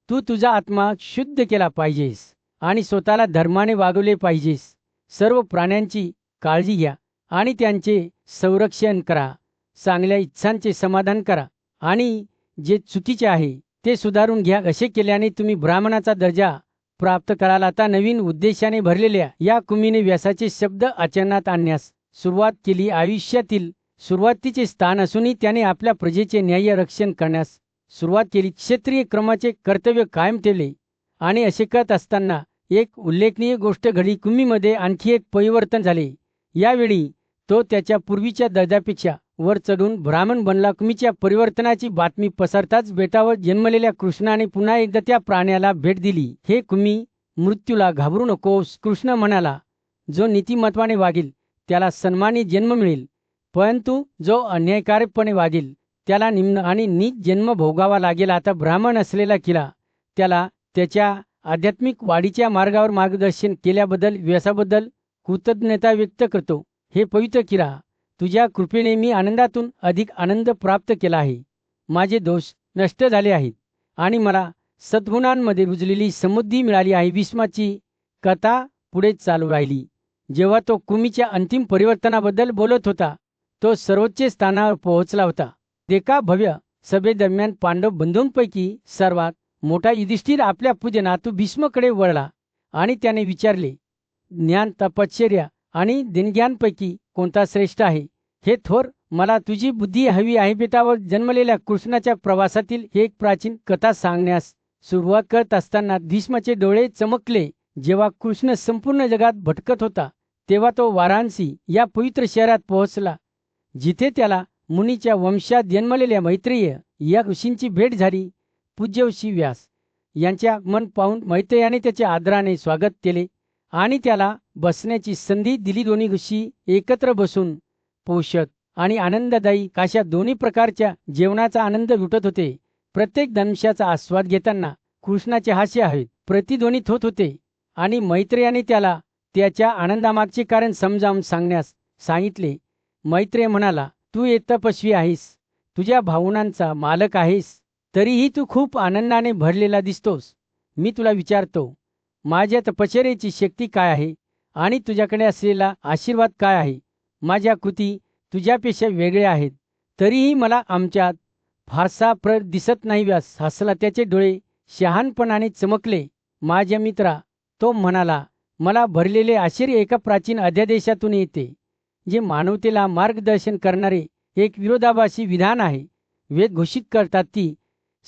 तू तुझा आत्मा शुद्ध केला पाहिजेस आणि स्वतःला धर्माने वागवले पाहिजेस. सर्व प्राण्यांची काळजी घ्या आणि त्यांचे संरक्षण करा. चांगल्या इच्छांचे समाधान करा आणि जे चुकीचे आहे ते सुधारून घ्या. असे केल्याने तुम्ही ब्राह्मणाचा दर्जा प्राप्त कराल. आता नवीन उद्देशाने भरलेल्या या कुमीने व्यासाचे शब्द आचरणात आणण्यास सुरुवात केली. आयुष्यातील सुरुवातीचे स्थान असूनही त्याने आपल्या प्रजेचे न्याय्य रक्षण करण्यास सुरुवात केली. क्षत्रिय क्रमाचे कर्तव्य कायम ठेवले आणि असे करत असताना एक उल्लेखनीय गोष्ट घडली. कुमीमध्ये आणखी एक परिवर्तन झाले. यावेळी तो त्याच्या पूर्वीच्या दर्जापेक्षा वर चढून ब्राह्मण बनला. कुमीच्या परिवर्तनाची बातमी पसरताच बेटावर जन्मलेल्या कृष्णाने पुन्हा एकदा त्या प्राण्याला भेट दिली. हे कुमी, मृत्यूला घाबरू नकोस. कृष्ण म्हणाला, जो नीतिमत्वाने वागेल त्याला सन्मानी जन्म मिळेल, परंतु जो अन्यायकारकपणे वागेल त्याला निम्न आणि नीच जन्म भोगावा लागेल. आता ब्राह्मण असलेला किला त्याला त्याच्या आध्यात्मिक वाढीच्या मार्गावर मार्गदर्शन केल्याबद्दल व्यासाबद्दल कृतज्ञता व्यक्त करतो. हे पवित्र किरा, तुझ्या कृपेने मी आनंदातून अधिक आनंद प्राप्त केला आहे. माझे दोष नष्ट झाले आहेत आणि मला सद्गुणांमध्ये रुजलेली समृद्धी मिळाली आहे. भीष्माची कथा पुढे चालू राहिली. जेव्हा तो कुमीच्या अंतिम परिवर्तनाबद्दल बोलत होता, तो सर्वोच्च स्थानावर पोहोचला होता. एका भव्य सभेदरम्यान पांडव बंधूंपैकी सर्वात मोठा युधिष्ठिर आपल्या पूज्य नातू भीष्मकडे वळला आणि त्याने विचारले, ज्ञान, तपश्चर्या आणि दिनज्ञानपैकी कोणता श्रेष्ठ आहे? हे थोर, मला तुझी बुद्धी हवी आहे. बेटावर जन्मलेल्या कृष्णाच्या प्रवासातील एक प्राचीन कथा सांगण्यास सुरुवात करत असताना भीष्माचे डोळे चमकले. जेव्हा कृष्ण संपूर्ण जगात भटकत होता तेव्हा तो वाराणसी या पवित्र शहरात पोहोचला, जिथे त्याला मुनीच्या वंशात जन्मलेल्या मैत्रेय या ऋषींची भेट झाली. पूज्य ऋषी व्यास यांचे आगमन पाहून मैत्रेयाने त्याचे आदराने स्वागत केले आणि त्याला बसण्याची संधी दिली. दोन्ही ऋषी एकत्र बसून पोषक आणि आनंददायी अशा दोन्ही प्रकारच्या जेवणाचा आनंद लुटत होते. प्रत्येक दंशाचा आस्वाद घेताना कृष्णाचे हास्य हवेत प्रतिध्वनित होत होते आणि मैत्रेयाने त्याला त्याच्या आनंदामागचे कारण समजावून सांगण्यास सांगितले. मैत्रेय म्हणाला, तू एक तपस्वी आहेस, तुझ्या भावनांचा मालक आहेस, तरीही तू खूप आनंदाने भरलेला दिसतोस. मी तुला विचारतो, माझ्या तपश्चर्येची शक्ती काय आहे आणि तुझ्याकडे असलेला आशीर्वाद काय आहे? माझ्या कृती तुझ्यापेक्षा वेगळ्या आहेत, तरीही मला आमच्यात फारसा फरक दिसत नाही. व्यास हसला, त्याचे डोळे शहाणपणाने चमकले. माझ्या मित्रा, तो म्हणाला, मला भरलेले आश्चर्य एका प्राचीन अध्यादेशातून येते, जे मानवतेला मार्गदर्शन करणारे एक विरोधाभासी विधान आहे. वेद घोषित करतात की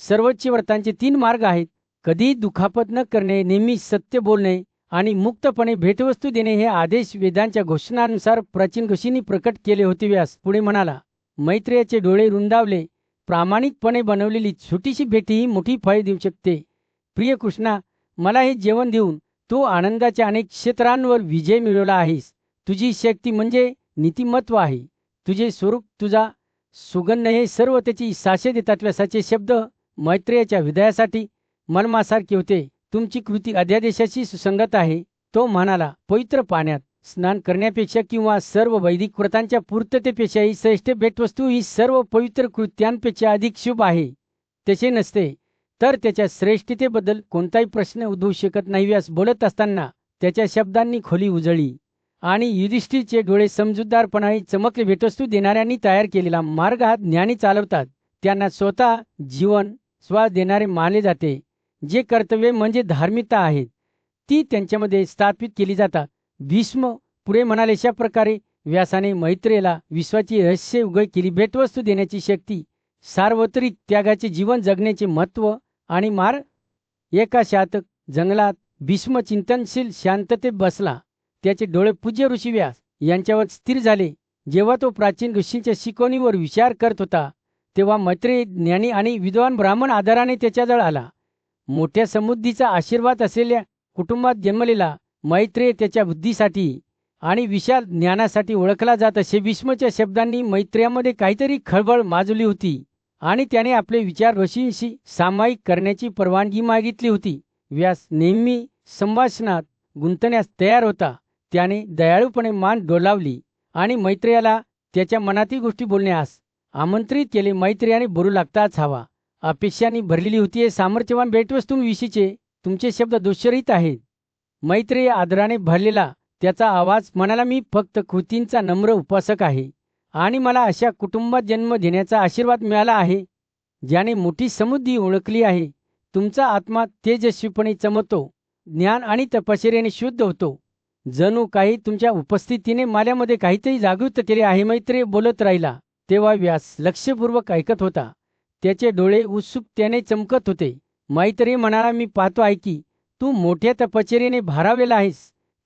सर्वोच्च व्रतांचे 3 मार्ग आहेत. कधीही दुखापत न करणे, नेहमी सत्य बोलणे आणि मुक्तपणे भेटवस्तू देणे हे आदेश वेदांच्या घोषणानुसार प्राचीन ऋषींनी प्रकट केले होते. व्यास पुढे म्हणाला, मैत्रेयाचे डोळे रुंदावले. प्रामाणिकपणे बनवलेली छोटीशी भेटीही मोठी फळे देऊ शकते. प्रिय कृष्णा, मला हे जेवण देऊन तू आनंदाच्या अनेक क्षेत्रांवर विजय मिळवला आहेस. तुझी शक्ती म्हणजे नीतिमत्व आहे. तुझे स्वरूप, तुझा सुगंध हे सर्व त्याची साशे देतात. व्यासाचे शब्द मैत्रेयाच्या हृदयासाठी मलमासारखे होते. तुमची कृती अध्यादेशाशी सुसंगत आहे. तो म्हणाला, पवित्र पाण्यात स्नान करण्यापेक्षा किंवा सर्व वैदिक व्रतांच्या पूर्ततेपेक्षा ही श्रेष्ठ भेटवस्तू ही सर्व पवित्र कृत्यांपेक्षा अधिक शुभ आहे. तसे नसते तर त्याच्या श्रेष्ठतेबद्दल कोणताही प्रश्न उद्भवू शकत नाही. व्यास बोलत असताना त्याच्या शब्दांनी खोली उजळली आणि युधिष्ठिरचे डोळे समजूतदारपणाने चमकले. भेटवस्तू देणाऱ्यांनी तयार केलेला मार्ग हा ज्ञानी चालवतात. त्यांना स्वतः जीवन श्वास देणारे मानले जाते. जे कर्तव्य म्हणजे धार्मिकता आहेत ती त्यांच्यामध्ये स्थापित केली जातात. भीष्म पुढे म्हणाले, अशा प्रकारे व्यासाने मैत्रेयाला विश्वाची रहस्य उघड केली. भेटवस्तू देण्याची शक्ती, सार्वत्रिक त्यागाचे जीवन जगण्याचे महत्त्व आणि मार्ग. एका शातक जंगलात भीष्म चिंतनशील शांततेत बसला. त्याचे डोळे पूज्य ऋषी व्यास यांच्यावर स्थिर झाले. जेव्हा तो प्राचीन ऋषींच्या शिकवणीवर विचार करत होता तेव्हा मैत्रेय ज्ञानी आणि विद्वान ब्राह्मण आदराने त्याच्याजवळ आला. मोठ्या समृद्धीचा आशीर्वाद असलेल्या कुटुंबात जन्मलेला मैत्रेय त्याच्या बुद्धीसाठी आणि विशाल ज्ञानासाठी ओळखला जात असे. भीष्मच्या शब्दांनी मैत्रेयामध्ये काहीतरी खळबळ माजवली होती आणि त्याने आपले विचार ऋषींशी सामायिक करण्याची परवानगी मागितली होती. व्यास नेहमी संभाषणात गुंतण्यास तयार होता. त्याने दयाळूपणे मान डोलावली आणि मैत्रेयाला त्याच्या मनातील गोष्टी बोलण्यास आमंत्रित केले. मैत्रेयाने बोलू लागताच हवा अपेक्षांनी भरलेली होती. हे सामर्थ्यवान भेटवस्तूंविषयीचे तुमचे शब्द दोषरहित आहेत. मैत्रेय आदराने भरलेला त्याचा आवाज म्हणाला, मी फक्त कृतींचा नम्र उपासक आहे आणि मला अशा कुटुंबात जन्म देण्याचा आशीर्वाद मिळाला आहे ज्याने मोठी समृद्धी ओळखली आहे. तुमचा आत्मा तेजस्वीपणे चमकतो, ज्ञान आणि तपश्चर्याने शुद्ध होतो. जणू काही तुमच्या उपस्थितीने माझ्यामध्ये काहीतरी जागृत केले आहे. मैत्रेय बोलत राहिला तेव्हा व्यास लक्षपूर्वक ऐकत होता. त्याचे डोळे उत्सुकतेने चमकत होते. मैत्रेय म्हणाला, मी पाहतो आहे की तू मोठ्या तपश्चर्याने भारावलेला आहेस.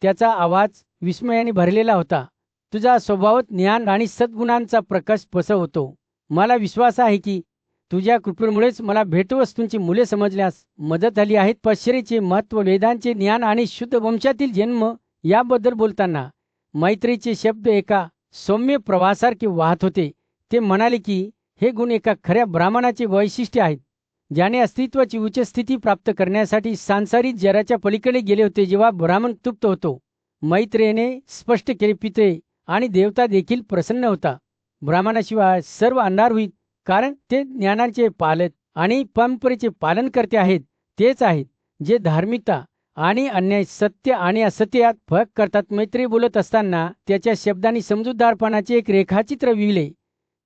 त्याचा आवाज विस्मयाने भरलेला होता. तुझा स्वभाव ज्ञान आणि सद्गुणांचा प्रकाश पसरवतो. मला विश्वास आहे की तुझ्या कृपेमुळेच मला भेटवस्तूंची मूल्ये समजण्यास मदत झाली आहे. तपश्चर्येचे महत्त्व, वेदांचे ज्ञान आणि शुद्ध वंशातील जन्म याबद्दल बोलताना मैत्रेयीचे शब्द एका सौम्य प्रवाहासारखे वाहत होते. ते म्हणाले की हे गुण एका खऱ्या ब्राह्मणाचे वैशिष्ट्य आहेत ज्याने अस्तित्वाची उच्च स्थिती प्राप्त करण्यासाठी सांसारिक जगाच्या पलीकडे गेले होते. जेव्हा ब्राह्मण तृप्त होतो, मैत्रेयीने स्पष्ट केले, पिते आणि देवता देखील प्रसन्न होता. ब्राह्मणाशिवाय सर्व अंधार होईल, कारण ते ज्ञानाचे पालक आणि परंपरेचे पालन करते आहेत. तेच आहेत जे धार्मिकता आणि अन्याय, सत्य आणि असत्य यात फरक करतात. मैत्रेय बोलत असताना त्याच्या शब्दांनी समजूतदारपणाचे एक रेखाचित्र विले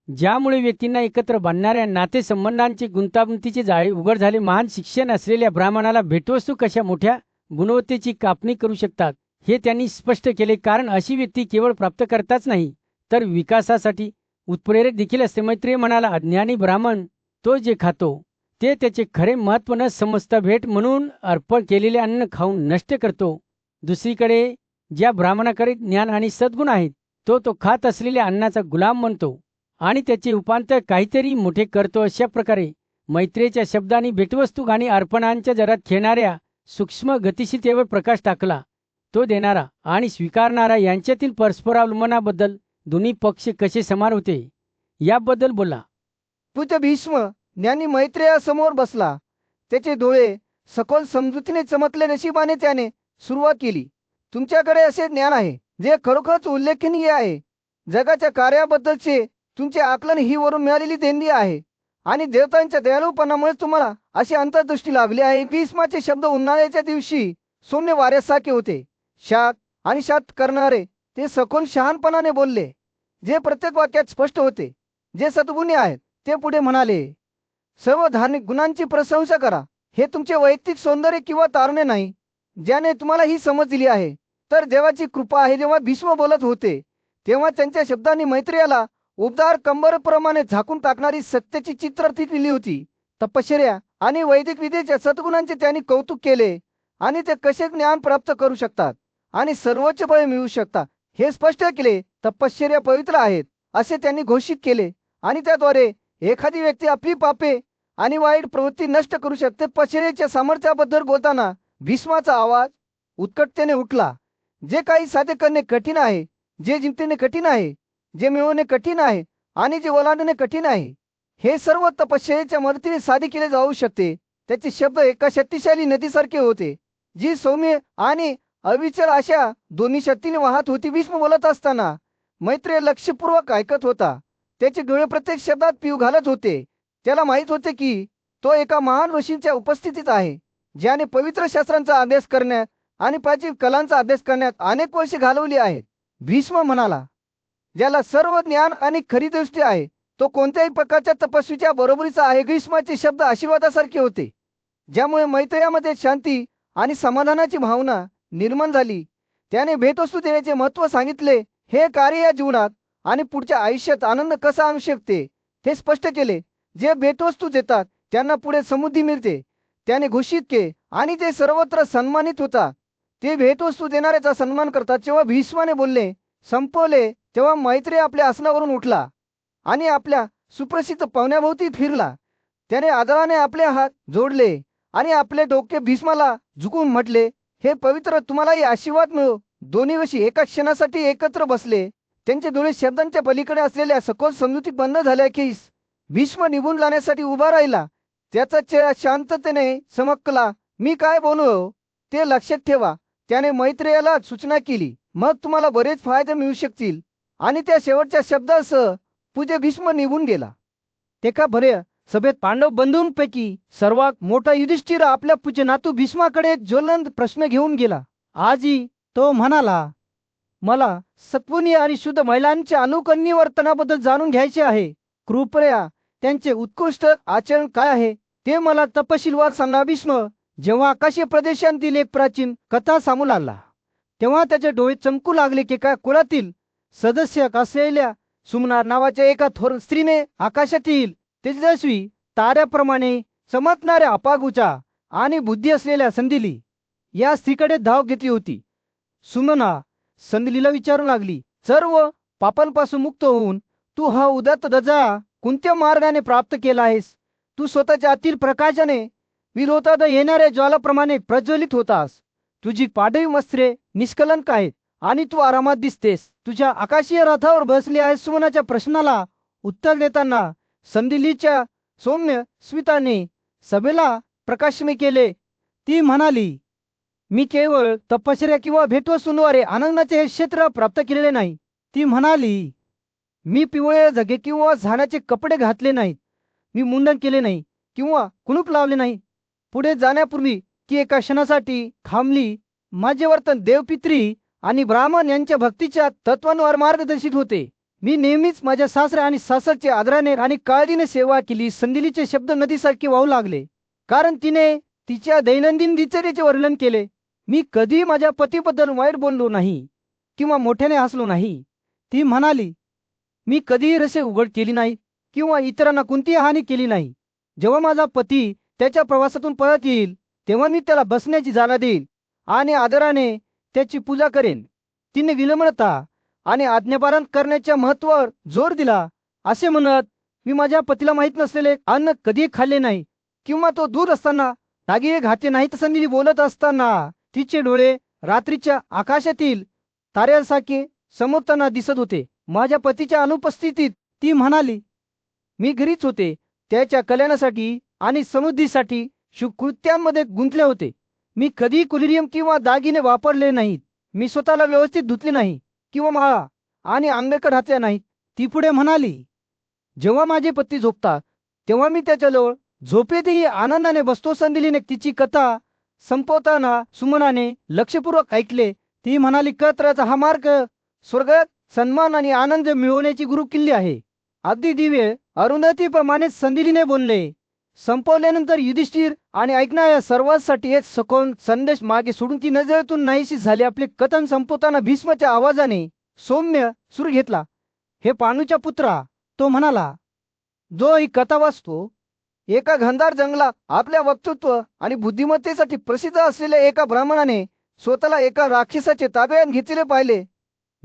ज्यामुळे व्यक्तींना एकत्र बांधणाऱ्या नातेसंबंधांचे गुंतागुंतीचे जाळे उघड झाले. महान शिक्षण असलेल्या ब्राह्मणाला भेटवस्तू कशा मोठ्या गुणवत्तेची कापणी करू शकतात हे त्यांनी स्पष्ट केले, कारण अशी व्यक्ती केवळ प्राप्त करताच नाही तर विकासासाठी उत्प्रेरक देखील असते. मैत्रेय म्हणाला, अज्ञानी ब्राह्मण तो जे खातो ते त्याचे खरे महत्त्व न समजता भेट म्हणून अर्पण केलेले अन्न खाऊन नष्ट करतो. दुसरीकडे ज्या ब्राह्मणाकडे ज्ञान आणि सद्गुण आहेत तो खात असलेल्या अन्नाचा गुलाम बनतो आणि त्याचे रूपांतर काहीतरी मोठे करतो. अशा प्रकारे मैत्रेयीच्या शब्दांनी भेटवस्तू आणि अर्पणांच्या जगात खेळणाऱ्या सूक्ष्म गतिशीलतेवर प्रकाश टाकला. तो देणारा आणि स्वीकारणारा यांच्यातील परस्परावलंबनाबद्दल दोन्ही पक्ष कसे समान होते याबद्दल बोला. पूज्य भीष्म ज्ञानी मैत्रेयासमोर बसला. त्याचे डोळे सखोल समजुतीने चमकले. नशिबाने त्याने सुरुवात केली, तुमच्याकडे असे ज्ञान आहे जे खरोखरच उल्लेखनीय आहे. जगाच्या कार्याबद्दलचे तुमचे आकलन ही वरून मिळालेली देणगी आहे आणि देवतांच्या दयाळूपणामुळे तुम्हाला अशी अंतर्दृष्टी लाभली आहे. भीष्माचे शब्द उन्हाळ्याच्या दिवशी सौम्य वाऱ्यासारखे होते. शांत आणि शांत करणारे ते सखोल शहाणपणाने बोलले, जे प्रत्येक वाक्यात स्पष्ट होते. जे सद्गुणी आहेत ते पुढे म्हणाले, सर्व धार्मिक गुणांची प्रशंसा करा. हे तुमचे वैयक्तिक सौंदर्य किंवा तारुण्य नाही ज्याने तुम्हाला ही समज दिली आहे, तर देवाची कृपा आहे. जेव्हा भीष्म बोलत होते तेव्हा त्यांच्या शब्दांनी मैत्रेयाला उबदार कंबरप्रमाणे झाकून टाकणारी सत्याची चित्रफित दिली होती. तपश्चर्या आणि वैदिक विद्येच्या सद्गुणांचे त्यांनी कौतुक केले आणि ते कसे ज्ञान प्राप्त करू शकतात आणि सर्वोच्च फळे मिळवू शकतात हे स्पष्ट केले. तपश्चर्या पवित्र आहेत असे त्यांनी घोषित केले आणि त्याद्वारे एखादी व्यक्ती आपली पापे आणि वाईट प्रवृत्ती नष्ट करू शकते. तपश्चर्याच्या सामर्थ्याबद्दल बोलताना भीष्माचा आवाज उत्कटतेने उठला. जे काही साध्य करणे कठीण आहे, जे जिंकणे कठीण आहे, जे मिळवणे कठीण आहे आणि जे ओलांडणे कठीण आहे, हे सर्व तपश्चर्याच्या मदतीने साध्य केले जाऊ शकते. त्याचे शब्द एका शक्तिशाली नदीसारखे होते जी सौम्य आणि अविचल अशा दोन्ही शक्तीने वाहत होती. भीष्म बोलत असताना मैत्रेय लक्षपूर्वक ऐकत होता. त्याचे डोळे प्रत्येक शब्दात पिऊ घालत होते. त्याला माहित होते की तो एका महान ऋषींच्या उपस्थितीत आहे, ज्याने पवित्र शास्त्रांचा अभ्यास करण्यात आणि प्राचीन कलांचा अभ्यास करण्यात अनेक वर्षे घालवली आहेत. भीष्म म्हणाला, ज्याला सर्व ज्ञान आणि खरी दृष्टी आहे, तो कोणत्याही प्रकारच्या तपस्वीच्या बरोबरीचा आहे. भीष्माचे शब्द आशीर्वादासारखे होते, ज्यामुळे मैत्रेयामध्ये शांती आणि समाधानाची भावना निर्माण झाली. त्याने भेटवस्तू देण्याचे महत्त्व सांगितले. हे कार्य या जीवनात आणि पुढच्या आयुष्यात आनंद कसा आणू शकते हे स्पष्ट केले. जे भेटवस्तू देतात त्यांना पुढे समृद्धी मिळते, त्याने घोषित केले, आणि ते सर्वत्र सन्मानित होतात. ते भेटवस्तू देणाऱ्याचा सन्मान करतात. जेव्हा भीष्माने बोलणे संपवले तेव्हा मैत्रेय आपल्या आसनावरून उठला आणि आपल्या सुप्रसिद्ध पाहुण्याभोवती फिरला. त्याने आदराने आपले हात जोडले आणि आपले डोके भीष्माला झुकून म्हटले, हे पवित्र, तुम्हालाही आशीर्वाद मिळो. दोन्ही ऋषी एका क्षणासाठी एकत्र बसले. त्यांचे डोळे शब्दांच्या पलीकडे असलेल्या सखोल समजुतीत बंद झाले की भीष्म निघून जाण्यासाठी उभा राहिला. त्याचा चेहरा शांततेने चमकला. मी काय बोलू ते लक्षात ठेवा. त्याने मैत्रेयाला सूचना केली, मग तुम्हाला बरेच फायदे मिळू शकतील. आणि त्या शेवटच्या शब्दासह पूज्य भीष्म निघून गेला. एका भरे सभेत पांडव बंधूंपैकी सर्वात मोठा युधिष्ठिर आपल्या पूज्य नातू भीष्माकडे एक ज्वलंत प्रश्न घेऊन गेला. आजी, तो म्हणाला, मला सत्पुनी आणि शुद्ध महिलांच्या अनुकरणीय वर्तनाबद्दल जाणून घ्यायचे आहे. कृपया त्यांचे उत्कृष्ट आचरण काय आहे ते मला तपशीलवार सांगा. भीष्म जेव्हा आकाशीय प्रदेशांतील एक प्राचीन कथा सांगू लागला तेव्हा त्याचे डोळे चमकू लागले की एका कुळातील सदस्य असलेल्या सुमना नावाच्या एका थोर स्त्रीने आकाशातील तेजस्वी ताऱ्याप्रमाणे चमकणाऱ्या अपागुचा आणि बुद्धी असलेल्या संदिली या स्त्रीकडे धाव घेतली होती. सुमना संदिलीला विचारू लागली, सर्व पापांपासून मुक्त होऊन तू हा उदात्त दर्जा कोणत्या मार्गाने प्राप्त केला आहेस? तू स्वतःच्या आतील प्रकाशाने विरोधात येणाऱ्या ज्वालाप्रमाणे प्रज्वलित होतास. तुझी पांढरी वस्त्रे निष्कलंक आहेत आणि तू आरामात दिसतेस. तुझ्या आकाशीय रथावर बसली आहेस. सुमनाच्या प्रश्नाला उत्तर देताना संदिलीच्या सौम्य स्मिताने सभेला प्रकाशमय केले. ती म्हणाली, मी केवळ तपश्चर्या किंवा भेटवस्तूंद्वारे आनंदाचे हे क्षेत्र प्राप्त केलेले नाही. ती म्हणाली, मी पिवळे झगे किंवा झाडाचे कपडे घातले नाहीत. मी मुंडन केले नाही किंवा कुलूप लावले नाही. पुढे जाण्यापूर्वी ती एका क्षणासाठी थांबली. माझे वर्तन देवपित्री आणि ब्राह्मण यांच्या भक्तीच्या तत्वांवर मार्गदर्शित होते. मी नेहमीच माझ्या सासऱ्या आणि सासरचे आदराने आणि काळजीने सेवा केली. संदिलीचे शब्द नदीसारखे वाहू लागले, कारण तिने तिच्या दैनंदिन दिनचर्येचे वर्णन केले. मी कधी माझ्या पतीबद्दल वाईट बोललो नाही किंवा मोठ्याने हसलो नाही. ती म्हणाली, मी कधीही रसे उघड केली नाही किंवा इतरांना कोणतीही हानी केली नाही. जेव्हा माझा पती त्याच्या प्रवासातून परत येईल तेव्हा मी त्याला बसण्याची जागा देईल आणि आदराने त्याची पूजा करेन. तिने विनम्रता आणि आज्ञापालन करण्याच्या महत्त्वावर जोर दिला. असे म्हणत, मी माझ्या पतीला माहीत नसलेले अन्न कधी खाल्ले नाही किंवा तो दूर असताना दागिने घातले नाहीत. संदिली बोलत असताना तिचे डोळे रात्रीच्या आकाशातील ताऱ्यांसारखे समोरताना दिसत होते. माझ्या पतीच्या अनुपस्थितीत ती म्हणाली, मी घरीच होते. त्याच्या कल्याणासाठी आणि समृद्धीसाठी शुभकृत्यांमध्ये गुंतले होते. मी कधी कुलिरियम किंवा दागिने वापरले नाहीत. मी स्वतःला व्यवस्थित धुतले नाही किंवा माळा आणि अंगमेकर घातल्या नाहीत. ती पुढे म्हणाली, जेव्हा माझे पती झोपतात तेव्हा मी त्याच्याजवळ झोपेतही आनंदाने बसतो. संदिलीने तिची कथा संपवताना सुमनाने लक्षपूर्वक ऐकले. ती म्हणाली, कळतराचा हा मार्ग स्वर्गात सन्मान आणि आनंद मिळवण्याची गुरुकिल्ली आहे. अगदी दिव्य अरुंधतीप्रमाणे संदिलीने बोलले. संपवल्यानंतर युधिष्ठिर आणि ऐकणाऱ्या सर्वांसाठी एक सखोल संदेश मागे सोडून ती नजरेतून नाहीशी झाली. आपले कथन संपवताना भीष्माच्या आवाजाने सौम्य सूर घेतला, हे पांडूच्या पुत्रा, तो म्हणाला, जो ही कथा वाचतो, एका घनदार जंगलात आपल्या वक्तृत्व आणि बुद्धिमत्तेसाठी प्रसिद्ध असलेल्या एका ब्राह्मणाने स्वतःला एका राक्षसाचे ताब्यात घेतलेले पाहिले.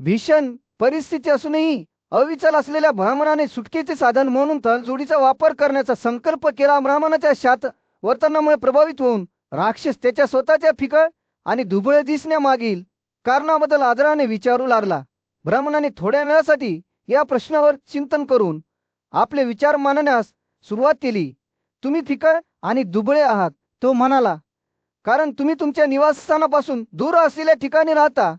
भीषण परिस्थिती असूनही अविचल असलेल्या ब्राह्मणाने सुटकेचे साधन म्हणून तलजोडीचा वापर करण्याचा संकल्प केला. ब्राह्मणाच्या शांत वर्तनामुळे प्रभावित होऊन राक्षस त्याच्या स्वतःच्या फिकळ आणि दुबळे दिसण्यामागील कारणाबद्दल आदराने विचारू लागला. ब्राह्मणाने थोड्या वेळासाठी या प्रश्नावर चिंतन करून आपले विचार मांडण्यास सुरुवात केली. तुम्ही फिकळ आणि दुबळे आहात, तो म्हणाला, कारण तुम्ही तुमच्या निवासस्थानापासून दूर असलेल्या ठिकाणी राहता,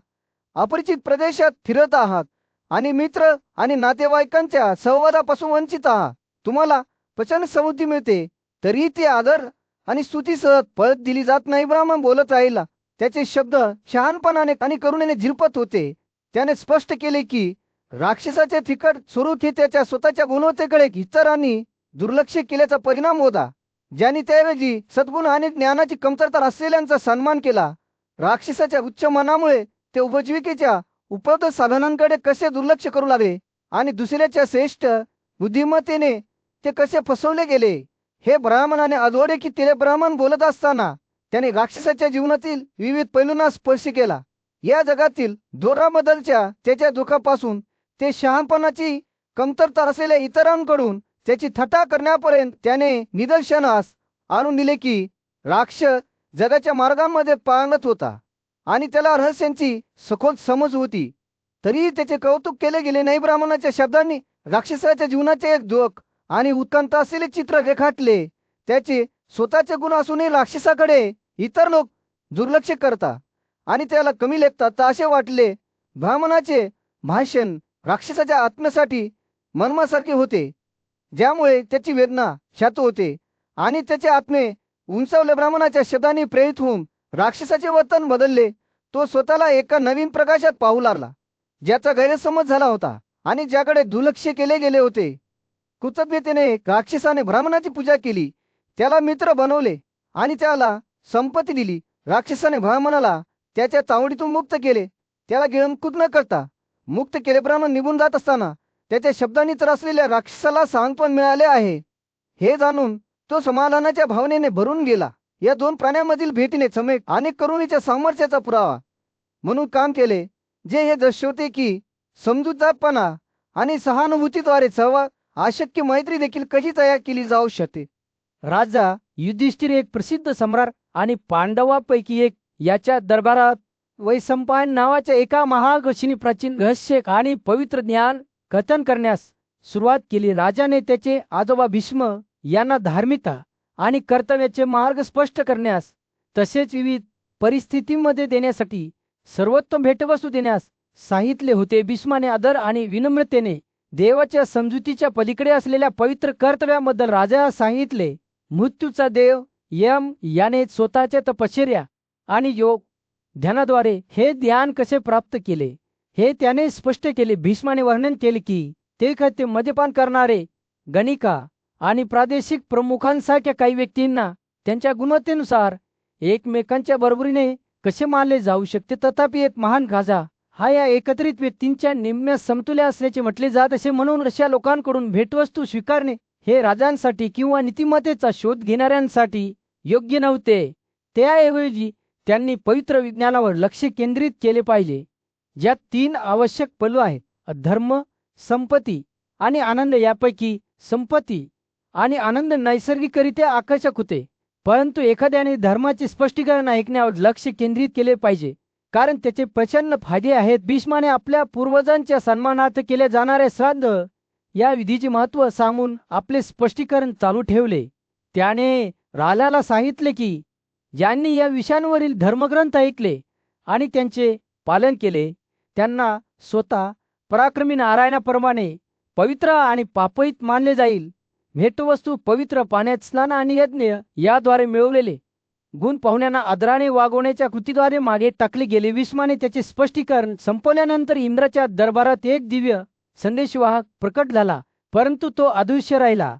अपरिचित प्रदेशात फिरत आहात आणि मित्र आणि नातेवाईकांच्या संवादापासून वंचित आहात. तुम्हाला प्रचंड समृद्धी मिळते, तरीही ती आदर आणि स्तुतीसह परत दिली जात नाही. ब्राह्मण बोलत राहिला. त्याचे शब्द शहाणपणाने आणि करुणेने झिरपत होते. त्याने स्पष्ट केले की राक्षसाचे फिकट स्वरूप हे त्याच्या स्वतःच्या गुणवत्तेकडे इतरांनी दुर्लक्ष केल्याचा परिणाम होता. ज्यांनी त्याऐवजी सद्गुण आणि ज्ञानाची कमतरता असलेल्यांचा सन्मान केला. राक्षसाच्या उच्च मनामुळे ते उपजीविकेच्या उपलब्ध साधनांकडे कसे दुर्लक्ष करू लागले आणि दुसऱ्याच्या श्रेष्ठ बुद्धिमत्तेने ते कसे फसवले गेले. हे ब्राह्मणाने अधोरे की ते ब्राह्मण बोलत असताना त्याने राक्षसाच्या जीवनातील विविध पैलूंना स्पर्श केला. या जगातील दोराबद्दलच्या त्याच्या दुःखापासून ते शहाणपणाची कमतरता असलेल्या इतरांकडून त्याची थट्टा करण्यापर्यंत त्याने निदर्शनास आणून दिले की राक्षस जगाच्या मार्गांमध्ये पांगत होता आणि त्याला रहस्यांची सखोल समज होती. तरीही त्याचे कौतुक केले गेले नाही. ब्राह्मणाच्या शब्दांनी राक्षसाच्या जीवनाचे एक दुःख आणि उत्कंठ असलेले चित्र रेखाटले. त्याचे स्वतःचे गुण असूनही राक्षसाकडे इतर लोक दुर्लक्ष करतात आणि त्याला कमी लेखतात. तर असे वाटले ब्राह्मणाचे भाषण राक्षसाच्या आत्म्यासाठी मर्मासारखे होते, ज्यामुळे त्याची वेदना शांत होते आणि त्याचे आत्मे उंचावले. ब्राह्मणाच्या शब्दांनी प्रेरित होऊन राक्षसाचे वर्तन बदलले. तो स्वतःला एका नवीन प्रकाशात पाहू लागला, ज्याचा गैरसमज झाला होता आणि ज्याकडे दुर्लक्ष केले गेले होते. कृतज्ञतेने राक्षसाने ब्राह्मणाची पूजा केली, त्याला मित्र बनवले आणि त्याला संपत्ती दिली. राक्षसाने ब्राह्मणाला त्याच्या तावडीतून मुक्त केले, त्याला गिळंकृत न करता मुक्त केले. ब्राह्मण निघून जात असताना त्याच्या शब्दांनी त्रसलेल्या राक्षसाला सांत्वन मिळाले आहे, हे जाणून तो समाधानाच्या भावनेने भरून गेला. या दोन प्राण्यांमधील भेटीने समेक अनेक करुणेच्या सामर्थ्याचा पुरावा म्हणून काम केले, जे हे दर्शवते की समजूतदारपणा आणि सहानुभूतीद्वारे सहवाग अशक्य मैत्री देखील कशी तयार केली जाऊ शकते. राजा युधिष्ठिर एक प्रसिद्ध सम्राट आणि पांडवापैकी एक याच्या दरबारात वैशंपायन नावाच्या एका महाऋषीने प्राचीन रहस्य आणि पवित्र ज्ञान कथन करण्यास सुरुवात केली. राजाने त्याचे आजोबा भीष्म यांना धार्मिकता आणि कर्तव्याचे मार्ग स्पष्ट करण्यास, तसेच विविध परिस्थितीमध्ये देण्यासाठी सर्वोत्तम भेटवस्तू देण्यास सांगितले होते. भीष्माने आदर आणि विनम्रतेने देवाच्या समजुतीच्या पलीकडे असलेल्या पवित्र कर्तव्याबद्दल राजाला सांगितले. मृत्यूचा देव यम याने स्वतःच्या तपश्चर्या आणि योग ध्यानाद्वारे हे ज्ञान कसे प्राप्त केले हे त्याने स्पष्ट केले. भीष्माने वर्णन केले की ते मद्यपान करणारे गणिका आणि प्रादेशिक प्रमुखांसारख्या काही व्यक्तींना त्यांच्या गुणवत्तेनुसार एकमेकांच्या बरोबरीने कसे मानले जाऊ शकते. तथापि एक महान गाजा हा या एकत्रित व्यक्तींच्या निम्म्या समतुल्य असल्याचे म्हटले जात असे. म्हणून अशा लोकांकडून भेटवस्तू स्वीकारणे हे राजांसाठी किंवा नीतिमत्तेचा शोध घेणाऱ्यांसाठी योग्य नव्हते. त्याऐवजी त्यांनी पवित्र विज्ञानावर लक्ष केंद्रित केले पाहिजे, ज्यात 3 आवश्यक पैलू आहेत: धर्म, संपत्ती आणि आनंद. यापैकी संपत्ती आणि आनंद नैसर्गिकरित्या आकर्षक होते, परंतु एखाद्याने धर्माचे स्पष्टीकरण ऐकण्यावर लक्ष केंद्रित केले पाहिजे, कारण त्याचे प्रचंड फायदे आहेत. भीष्माने आपल्या पूर्वजांच्या सन्मानार्थ केले जाणारे श्राद्ध या विधीचे महत्त्व सांगून आपले स्पष्टीकरण चालू ठेवले. त्याने राजाला सांगितले की ज्यांनी या विषयांवरील धर्मग्रंथ ऐकले आणि त्यांचे पालन केले, त्यांना स्वतः पराक्रमी नारायणाप्रमाणे पवित्र आणि पापहित मानले जाईल. भेटवस्तू पवित्र पाण्यात स्नान आणि यज्ञ याद्वारे मिळवलेले गुण पाहुण्यांना आदराने वागवण्याच्या कृतीद्वारे मागे टाकले गेले. भीष्माने त्याचे स्पष्टीकरण संपवल्यानंतर इंद्राच्या दरबारात एक दिव्य संदेशवाहक प्रकट झाला, परंतु तो अदृश्य राहिला.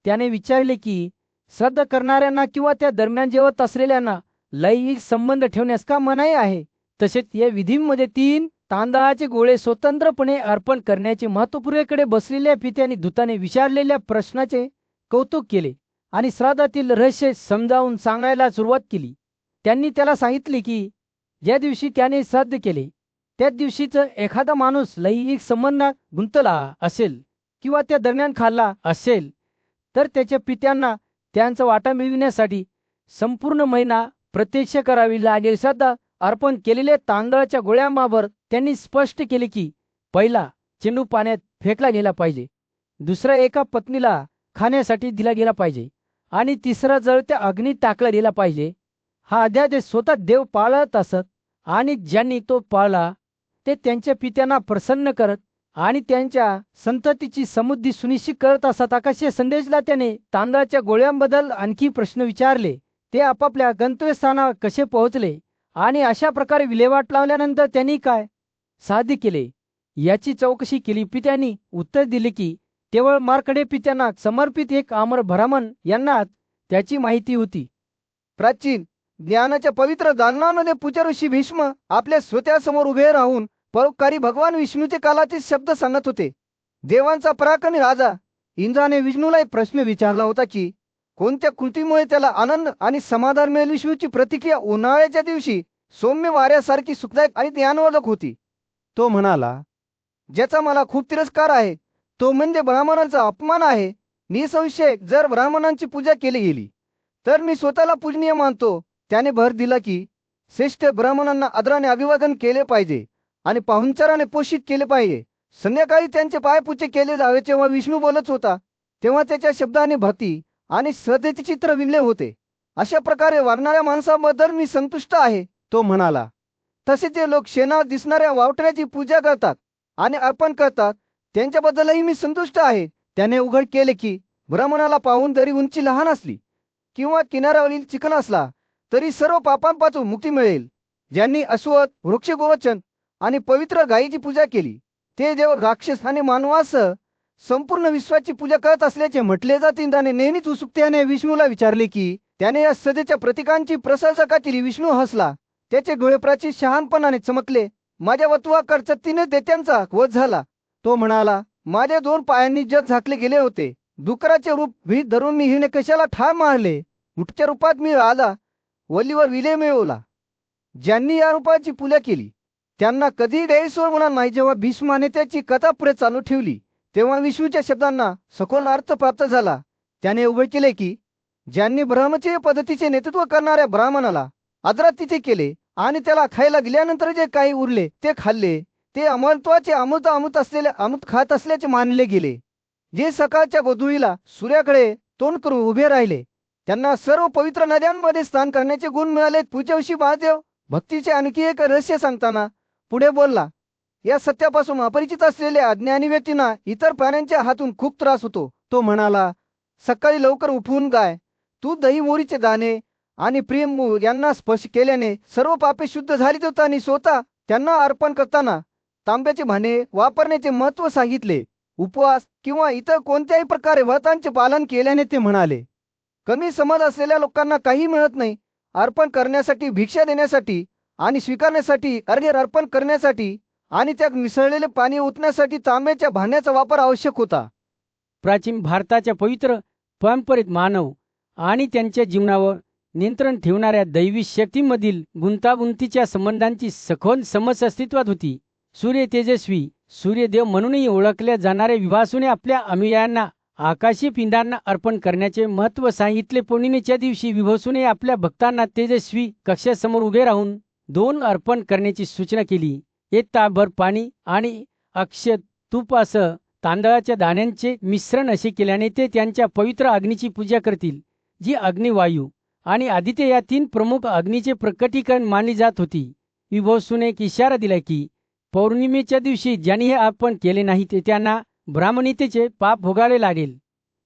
त्याने विचारले की श्राद्ध करणाऱ्यांना किंवा त्या दरम्यान जेवत असलेल्यांना लैंगिक संबंध ठेवण्यास का मनाई आहे. तसेच या विधीमध्ये 3 तांदळाचे गोळे स्वतंत्रपणे अर्पण करण्याचे महत्त्व. पूर्वेकडे बसलेल्या पित्याने दूताने विचारलेल्या प्रश्नाचे कौतुक केले आणि श्राद्धातील रहस्य समजावून सांगायला सुरुवात केली. त्यांनी त्याला सांगितले की ज्या दिवशी त्याने श्राद्ध केले त्याच दिवशीच एखादा माणूस लैंगिक संबंधात गुंतला असेल किंवा त्या दरम्यान खाल्ला असेल तर त्याच्या पित्यांना त्यांचा वाटा मिळविण्यासाठी संपूर्ण महिना प्रतीक्षा करावी लागेल. श्राद्ध अर्पण केलेल्या तांदळाच्या गोळ्यांबाबत त्यांनी स्पष्ट केले की पहिला चेंडू पाण्यात फेकला गेला पाहिजे, दुसरा एका पत्नीला खाण्यासाठी दिला गेला पाहिजे आणि तिसरा जळत्या अग्नीत टाकला गेला पाहिजे. हा अध्यादेश स्वतः देव पाळत असत आणि ज्यांनी तो पाळला ते त्यांच्या पित्यांना प्रसन्न करत आणि त्यांच्या संततीची समृद्धी सुनिश्चित करत असत. आकाशीय संदेशला त्याने तांदळाच्या गोळ्यांबद्दल आणखी प्रश्न विचारले. ते आपापल्या गंतव्यस्थानावर कसे पोहोचले आणि अशा प्रकारे विल्हेवाट लावल्यानंतर त्यांनी काय साध्य केले याची चौकशी केली. पित्यांनी उत्तर दिले की केवळ मार्कंडेय पित्यांना समर्पित एक अमर ब्राह्मण यांना त्याची माहिती होती. प्राचीन ज्ञानाच्या पवित्र दालनामध्ये पूज्य ऋषी भीष्म आपल्या स्वतःसमोर उभे राहून परोपकारी भगवान विष्णूचे कालातीत शब्द सांगत होते. देवांचा पराक्रमी राजा इंद्राने विष्णूला एक प्रश्न विचारला होता की कोणत्या कृतीमुळे त्याला आनंद आणि समाधान मिळेल. विष्णूची प्रतिक्रिया उन्हाळ्याच्या दिवशी सौम्य वाऱ्यासारखी सुखदायक आणि ज्ञानवर्धक होती. तो म्हणाला, ज्याचा मला खूप तिरस्कार आहे तो म्हणजे ब्राह्मणांचा अपमान आहे. निसंशय जर ब्राह्मणांची पूजा केली गेली तर मी स्वतःला पूजनीय मानतो. त्याने भर दिला की श्रेष्ठ ब्राह्मणांना आदराने अभिवादन केले पाहिजे आणि पाहुणचाराने पोषित केले पाहिजे. संध्याकाळी त्यांचे पायपुजे केले जावे. जेव्हा विष्णू बोलत होता तेव्हा त्याच्या शब्दाने भक्ती आणि श्रद्धेचे चित्र विणले होते. अशा प्रकारे वागणाऱ्या माणसाबद्दल मी संतुष्ट आहे. तो म्हणाला, तसे जे लोक शेणावर दिसणाऱ्या वावटऱ्याची पूजा करतात आणि अर्पण करतात त्यांच्याबद्दलही मी संतुष्ट आहे. त्याने उघड केले की ब्राह्मणाला पाहून जरी उंची लहान असली किंवा किनाऱ्यावरील चिकन असला तरी सर्व पापांपासून मुक्ती मिळेल. ज्यांनी अश्वत्थ, वृक्ष, गोवचन आणि पवित्र गायीची पूजा केली ते देव, राक्षस आणि मानवासह संपूर्ण विश्वाची पूजा करत असल्याचे म्हटले जाते. इंद्राने नेहमीच उत्सुकतेने विष्णूला विचारले की त्याने या सदेच्या प्रतीकांची प्रशंसा का केली. विष्णू हसला. त्याचे डोळे प्राचीन शहाणपणाने चमकले. माझ्या वतुवाकडचा 3 दैत्यांचा वध झाला. तो म्हणाला, माझ्या 2 पायांनी जग झाकले गेले होते. डुकराचे रूप भीत धरून मी हिरण्यकश्याला ठार मारले. उठच्या रूपात मी आला, वल्लीवर विजय मिळवला. ज्यांनी या रूपाची पूजा केली त्यांना कधी गैरसोय होणार नाही. जेव्हा भीष्माने त्याची कथा पुढे चालू ठेवली तेव्हा विष्णूच्या शब्दांना सखोल अर्थ प्राप्त झाला. त्याने उभे केले की ज्यांनी ब्रह्मचर्य पद्धतीचे नेतृत्व करणाऱ्या ब्राह्मणाला आदरातिथ्य केले आणि त्याला खायला दिल्यानंतर जे काही उरले ते खाल्ले ते अमरत्वाचे अमृत असलेले अमृत खात असल्याचे मानले गेले. जे सकाळच्या गोधुळीला सूर्याकडे तोंड करून उभे राहिले त्यांना सर्व पवित्र नद्यांमध्ये स्नान करण्याचे गुण मिळाले. पूज्यवशी महादेव भक्तीचे आणखी एक रहस्य सांगताना पुढे बोलला, या सत्यापासून अपरिचित असलेल्या अज्ञानी व्यक्तींना इतर प्राण्यांच्या हातून खूप त्रास होतो. तो म्हणाला, सकाळी लवकर उठवून गाय, दूध, दही, मोहरीचे दाणे आणि प्रेम यांना स्पर्श केल्याने सर्व पापे शुद्ध झाली होतात आणि स्वतः त्यांना अर्पण करताना तांब्याचे भांडे वापरण्याचे महत्त्व सांगितले. उपवास किंवा इतर कोणत्याही प्रकारे व्रतांचे पालन केल्याने ते म्हणाले, कमी समज असलेल्या लोकांना काही मिळत नाही. अर्पण करण्यासाठी, भिक्षा देण्यासाठी आणि स्वीकारण्यासाठी, अर्घ्य अर्पण करण्यासाठी आणि त्यात मिसळलेले पाणी ओतण्यासाठी तांब्याच्या भांड्याचा वापर आवश्यक होता. प्राचीन भारताच्या पवित्र परंपरेत मानव आणि त्यांच्या जीवनावर नियंत्रण ठेवणाऱ्या दैवी शक्तींमधील गुंतागुंतीच्या संबंधांची सखोल समज अस्तित्वात होती. सूर्य तेजस्वी सूर्यदेव म्हणूनही ओळखल्या जाणाऱ्या विभासूने आपल्या अनुयायांना आकाशी पिंडांना अर्पण करण्याचे महत्त्व सांगितले. पौर्णिमेच्या दिवशी विभासूने आपल्या भक्तांना तेजस्वी कक्षासमोर उभे राहून 2 अर्पण करण्याची सूचना केली. 1 तांब्याभर पाणी आणि अक्षत तुपासह तांदळाच्या दाण्यांचे मिश्रण. असे केल्याने ते त्यांच्या पवित्र अग्नीची पूजा करतील, जी अग्निवायू आणि आदित्य या 3 प्रमुख अग्नीचे प्रकटीकरण मानली जात होती. विभासूने एक इशारा दिला की पौर्णिमेच्या दिवशी ज्यांनी हे अर्पण केले नाही ते त्यांना ब्राह्मणीतेचे पाप भोगावे लागेल.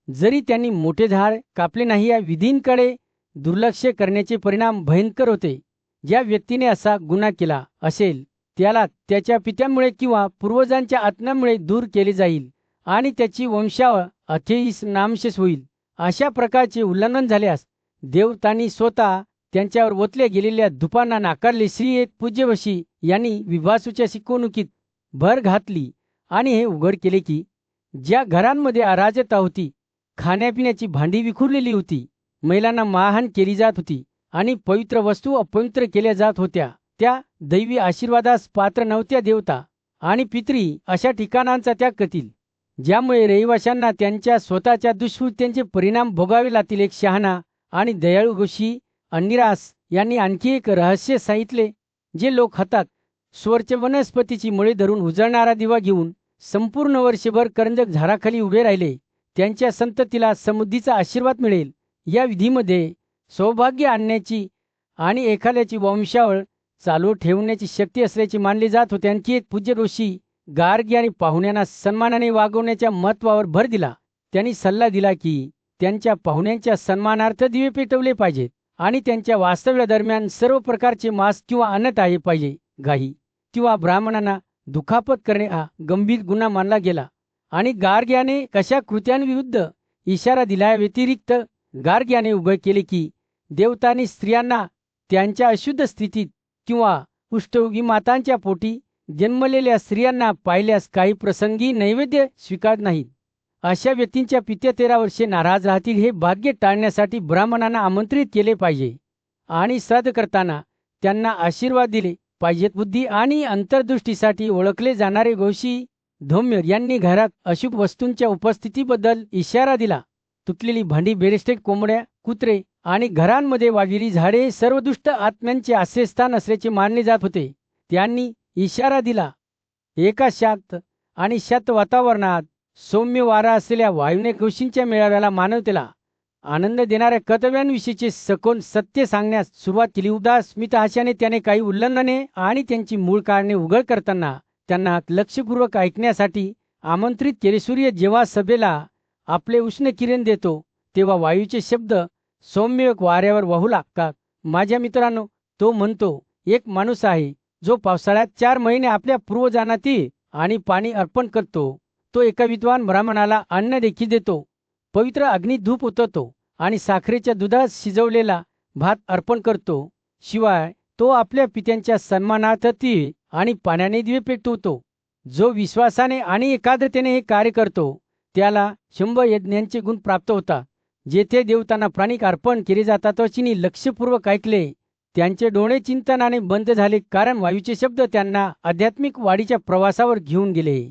जरी त्यांनी मोठे झाड कापले नाही, या विधींकडे दुर्लक्ष करण्याचे परिणाम भयंकर होते. ज्या व्यक्तीने असा गुन्हा केला असेल त्याला त्याच्या पित्यामुळे किंवा पूर्वजांच्या आत्म्यामुळे दूर केले जाईल आणि त्याची वंशावळ अखेरीस नामशेष होईल. अशा प्रकारचे उल्लंघन झाल्यास देवतांनी स्वतः त्यांच्यावर ओतल्या गेलेल्या धुपांना नाकारले. श्री 1 पूज्यवशी यांनी विभासूच्या शिकवणुकीत भर घातली आणि हे उघड केले की ज्या घरांमध्ये अराजकता होती, खाण्यापिण्याची भांडी विखुरलेली होती, महिलांना मारहाण केली जात होती आणि पवित्र वस्तू अपवित्र केल्या जात होत्या, त्या दैवी आशीर्वादास पात्र नव्हत्या. देवता आणि पितरी अशा ठिकाणांचा त्याग करतील ज्यामुळे रहिवाशांना त्यांच्या स्वतःच्या दुष्कृत्यांचे परिणाम भोगावे लागतील. एक शहाणा आणि दयाळू ऋषी अन्निरास यांनी आणखी एक रहस्य सांगितले. जे लोक हातात स्वर्च वनस्पतीची मुळे धरून उजळणारा दिवा घेऊन संपूर्ण वर्षभर करंजक झाडाखाली उभे राहिले त्यांच्या संततीला समृद्धीचा आशीर्वाद मिळेल. या विधीमध्ये सौभाग्य आणण्याची आणि एखाद्याची वंशावळ चालू ठेवण्याची शक्ती असल्याचे मानले जात होते. आणखी एक पूज्य ऋषी गार्गी आणि पाहुण्यांना सन्मानाने वागवण्याच्या महत्त्वावर भर दिला. त्यांनी सल्ला दिला की त्यांच्या पाहुण्यांच्या सन्मानार्थ दिवे पेटवले पाहिजेत आणि त्यांच्या वास्तव्यादरम्यान सर्व प्रकारचे मांस किंवा अन्न टाळले पाहिजे. गायी किंवा ब्राह्मणांना दुखापत करणे हा गंभीर गुन्हा मानला गेला. आणि गार्ग्याने कशा कृत्यांविरुद्ध इशारा दिल्या व्यतिरिक्त गार्ग्याने उघड केले की देवतांनी स्त्रियांना त्यांच्या अशुद्ध स्थितीत किंवा कुष्ठरोगी मातांच्या पोटी जन्मलेल्या स्त्रियांना पाहिल्यास काही प्रसंगी नैवेद्य स्वीकारत नाहीत. अशा व्यक्तींच्या पित्या 13 वर्षे नाराज राहतील हे भाग्य टाळण्यासाठी ब्राह्मणांना आमंत्रित केले पाहिजे आणि श्राद्ध करताना त्यांना आशीर्वाद दिले पाहिजेत. बुद्धी आणि अंतर्दृष्टीसाठी ओळखले जाणारे गोशी धौम्य यांनी घरात अशुभ वस्तूंच्या उपस्थितीबद्दल इशारा दिला. तुटलेली भांडी, बेरेस्टेड कोंबड्या, कुत्रे आणि घरांमध्ये वाढलेली झाडे हे सर्व दुष्ट आत्म्यांचे आश्रयस्थान असल्याचे मानले जात होते. त्यांनी इशारा दिला एका शांत आणि शांत वातावरणात सौम्य वारा असलेल्या वायूने गोष्टींच्या मेळाव्याला मानवतेला आनंद देणाऱ्या कर्तव्यांविषयीचे सखोल सत्य सांगण्यास सुरुवात केली. उदास स्मितहास्याने त्याने काही उल्लंघने आणि त्यांची मूळ कारणे उघड करताना त्यांना लक्षपूर्वक ऐकण्यासाठी आमंत्रित केले. सूर्य जेव्हा सभेला आपले उष्ण किरण देतो तेव्हा वायूचे शब्द सौम्य वाऱ्यावर वाहू लागतात. माझ्या मित्रांनो, तो म्हणतो, एक माणूस आहे जो पावसाळ्यात 4 महिने आपल्या पूर्वजांना ती आणि पाणी अर्पण करतो. तो एका विद्वान ब्राह्मणाला अन्न देखील देतो, पवित्र अग्नी धूप उतरतो आणि साखरेच्या दुधात शिजवलेला भात अर्पण करतो. शिवाय तो आपल्या पित्यांच्या सन्मानार्थ ती आणि पाण्याने दिवे पेटवतो. जो विश्वासाने आणि एकाग्रतेने हे कार्य करतो त्याला 100 यज्ञांचे गुण प्राप्त होतात. जेथे देवतांना प्राणिक अर्पण केले जातात वचिनी लक्षपूर्वक ऐकले. त्यांचे डोळे चिंतनाने बंद झाले कारण वायूचे शब्द त्यांना आध्यात्मिक वाढीच्या प्रवासावर घेऊन गेले.